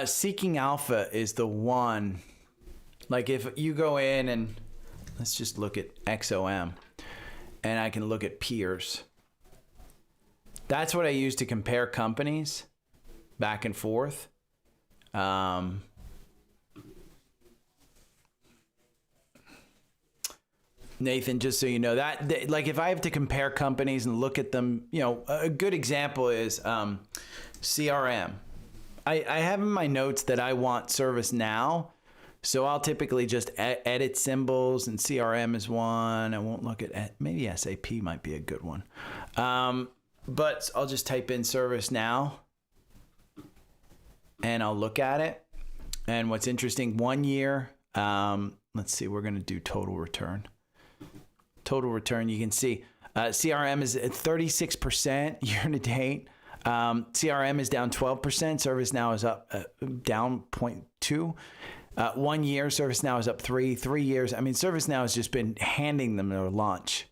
Seeking Alpha is the one. Like if you go in and let's just look at XOM, and I can look at peers. That's what I use to compare companies back and forth. Nathan, just so you know that, like if I have to compare companies and look at them, you know, a good example is CRM. I have in my notes that I want ServiceNow, so I'll typically just edit symbols, and CRM is one. I won't look at maybe SAP might be a good one. But I'll just type in ServiceNow and I'll look at it. And what's interesting, 1 year, let's see, we're going to do total return. Total return, you can see CRM is at 36% year to date. CRM is down 12%. ServiceNow is up down 0.2. 1 year, ServiceNow is up 3. 3 years, I mean, ServiceNow has just been handing them their lunch.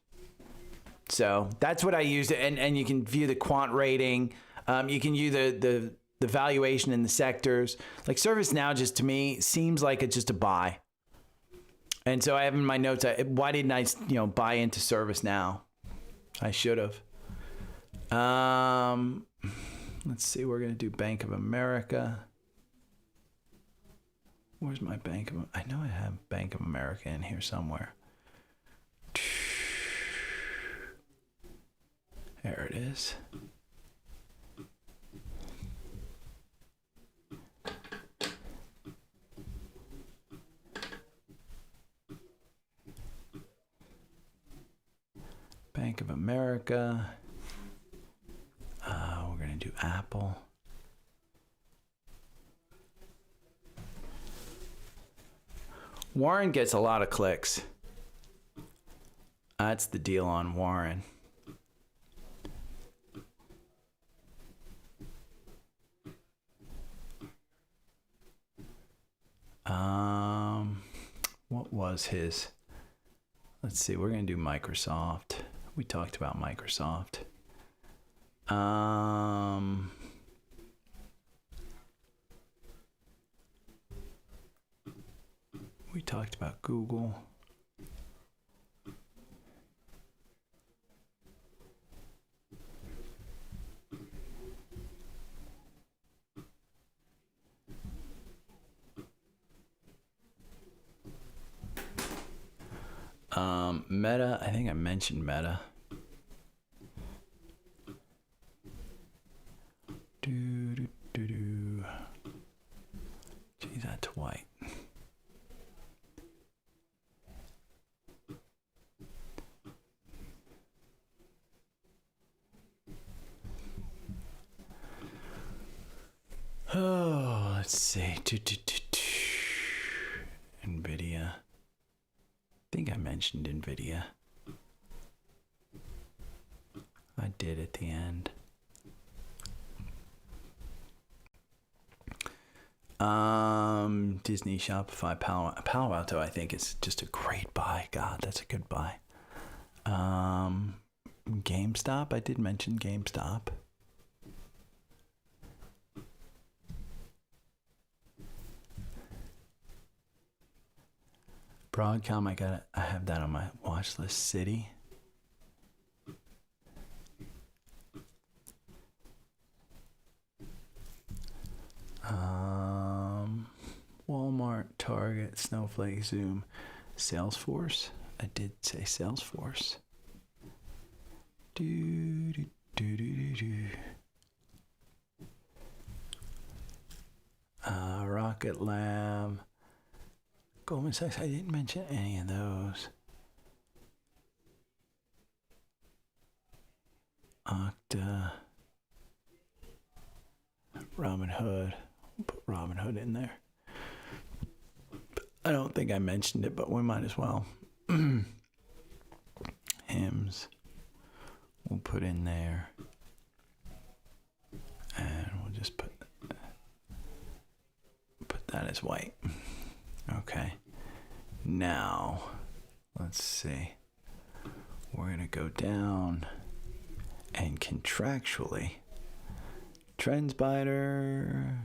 So that's what I used. And you can view the quant rating. You can view the valuation in the sectors. Like ServiceNow just to me seems like it's just a buy. And so I have in my notes, why didn't I, buy into ServiceNow? I should have. Let's see, we're going to do Bank of America. Where's my Bank of, I know I have Bank of America in here somewhere. There it is. Bank of America. We're going to do Apple. Warren gets a lot of clicks. That's the deal on Warren. What was his? Let's see, we're going to do Microsoft. We talked about Microsoft. We talked about Google. Meta, I think I mentioned Meta. Geez, that's white. Oh, let's see. NVIDIA. I think I mentioned NVIDIA. I did at the end. Disney, Shopify, Palo Alto, I think it's just a great buy. God, that's a good buy. GameStop, I did mention GameStop. Broadcom, I have that on my watch list. Citi. Walmart, Target, Snowflake, Zoom, Salesforce. I did say Salesforce. Rocket Lab. Goldman Sachs, I didn't mention any of those. Okta. Robinhood. We'll put Robinhood in there. I don't think I mentioned it, but we might as well. Hims. We'll put in there. And we'll just put that as white. Okay. Now, let's see. We're going to go down and contractually. Trendspider.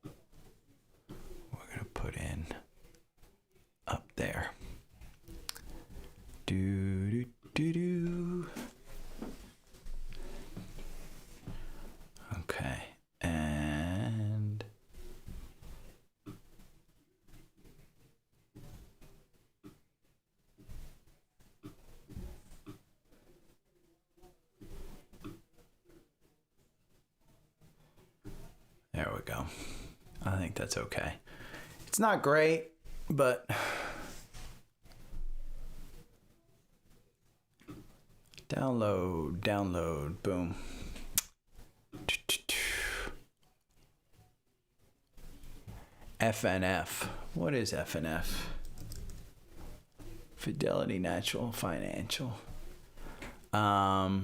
We're going to put in up there. Do. Okay. And there we go. I think that's okay. It's not great, but download, boom. FNF. What is FNF? Fidelity Natural Financial. Yeah,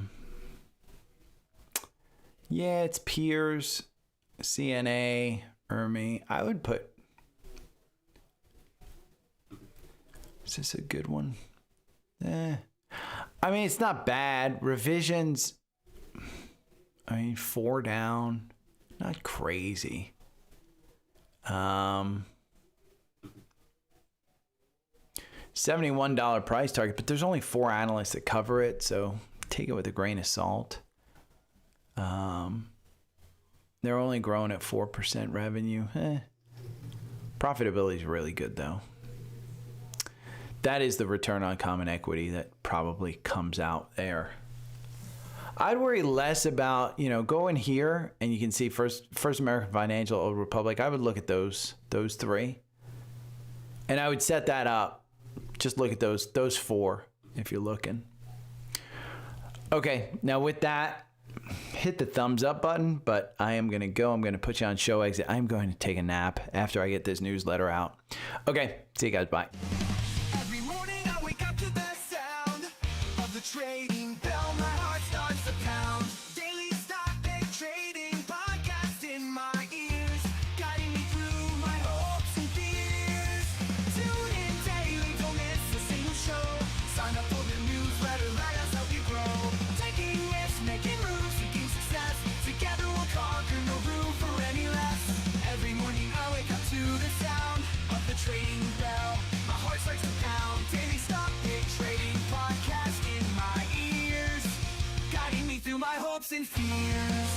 it's peers, CNA, ERMI. I would put. Is this a good one? I mean, it's not bad. Revisions. I mean, 4 down. Not crazy. $71 price target, but there's only 4 analysts that cover it, so take it with a grain of salt. They're only growing at 4% revenue. Profitability is really good, though. That is the return on common equity that probably comes out there. I'd worry less about, go in here and you can see First American Financial, Old Republic. I would look at those 3. And I would set that up. Just look at those 4 if you're looking. Okay, now with that, hit the thumbs up button, but I am going to go. I'm going to put you on show exit. I'm going to take a nap after I get this newsletter out. Okay, see you guys. Bye. Every morning I wake up to the sound of the trading bell. My heart starts to pound. Daily stock pick trading podcast in my ears, guiding me through my hopes and fears. Tune in daily, don't miss a single show. Sign up for the newsletter, let us help you grow. Taking risks, making moves, seeking success. Together we'll conquer, no room for any less. Every morning I wake up to the sound of the trading bell. My heart starts to pound. Daily stock pick trading podcast in my ears, guiding me through my hopes and fears.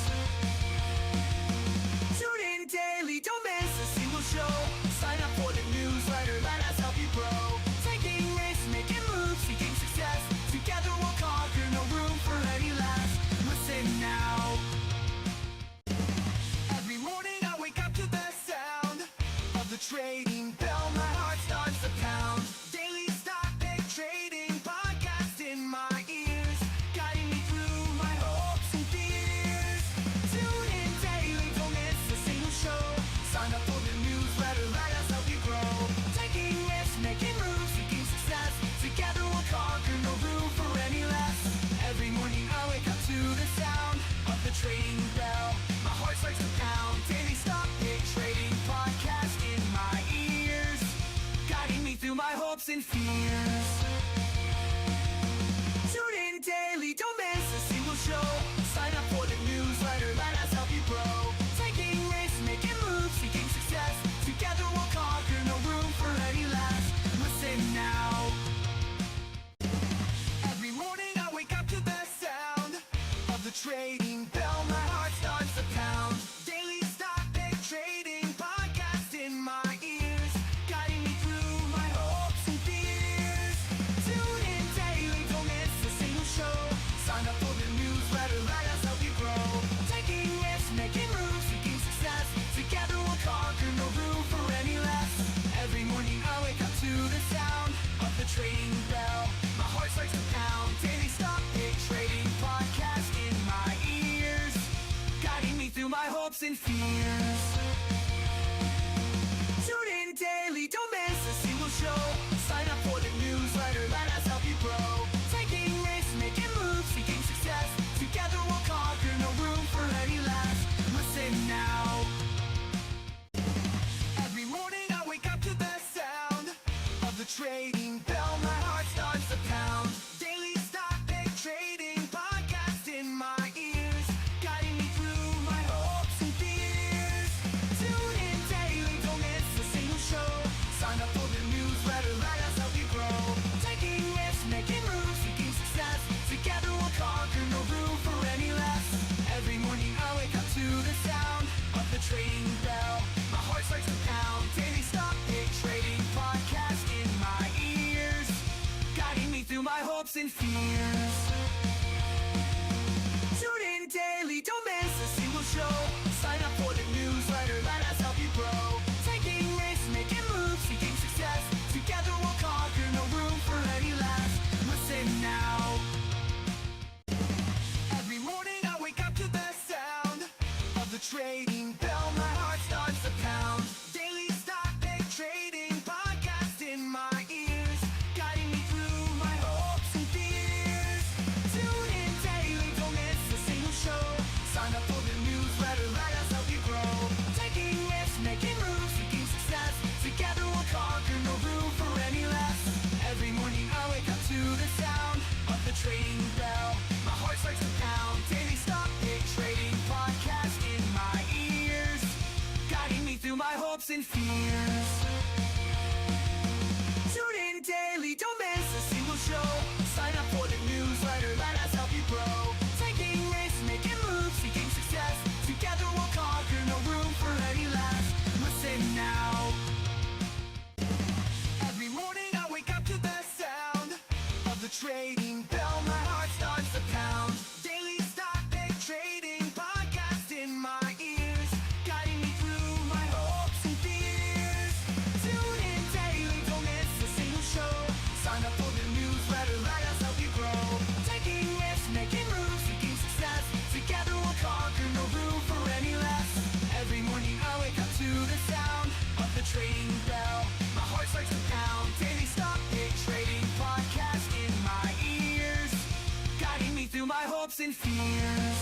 Tune in daily, don't miss a single show. Sign up for the newsletter, let us help you grow. Taking risks, making moves, seeking success. Together we'll conquer, no room for any less. Listen now. Every morning I wake up to the sound of the trading bell. My heart starts to pound. Daily stock pick trading podcast in my ears, guiding me through my hopes and fears. Tune in daily, don't miss a single show. Sign up for the newsletter, let us help you grow. Taking risks, making moves, seeking success. Together we'll conquer, no room for any less. Every morning I wake up to the sound of the trading bell. My heart starts to pound. Daily stock pick trading podcast in my ears, guiding me through my hopes and fears. Tune in daily, don't miss a single show. Sign up for the newsletter, let us help you grow. Taking risks, making moves, seeking success. Together we'll conquer, no room for any less. Listen now. Every morning I wake up to the sound of the trading bell. My heart starts to pound. Daily stock pick trading podcast in my ears, guiding me through my hopes and fears. Tune in daily, don't miss a single show. Sign up for the newsletter, let us help you grow. Taking risks, making moves, seeking success. Together we'll conquer, no room for any less. Every morning I wake up to the sound of the trading bell. My heart starts to pound. Daily stock pick trading podcast in my ears, guiding me through my hopes and fears. Tune in daily, don't miss a single show. Sign up for the newsletter, let us help you grow. Taking risks, making moves, seeking success. Together we'll conquer, no room for any less. Listen now. Every morning I wake up to the sound of the trading bell. My heart starts to pound. Daily stock pick trading podcast in my ears, guiding me through my hopes and fears. Tune in daily, don't miss a single show. Sign up for the newsletter, let us help you grow. Taking risks, making moves, seeking success. Together we'll conquer, no room for any less. Every morning I wake up to the sound of the trading bell. My heart starts to pound. Daily stock pick trading podcast in my ears, guiding me through my hopes and fears. Tune in daily, don't miss a single show. Sign up for the newsletter, let us help you grow. Taking risks, making moves, seeking success. Together we'll conquer, no room for any less. Listen now. Every morning I wake up to the sound of the trading bell. My heart starts to pound. Daily stock and fears. Tune in daily, don't miss a single show. Sign up for the newsletter, let us help you grow. Taking risks, making moves, seeking success. Together we'll conquer, no room for any less. Listen now. Every morning I wake up to the sound of the trading bell. My heart starts to pound. Daily stock pick trading podcast in my ears, guiding me through my hopes and fears. Tune in daily, don't miss a single show. Sign up for the newsletter, let us help you grow. Taking risks, making moves, seeking success. Together we'll conquer, no room for any less. Every morning I wake up to the sound of the trading bell. My heart starts to pound. Daily stock pick trading podcast in my ears, guiding me through my hopes and fears.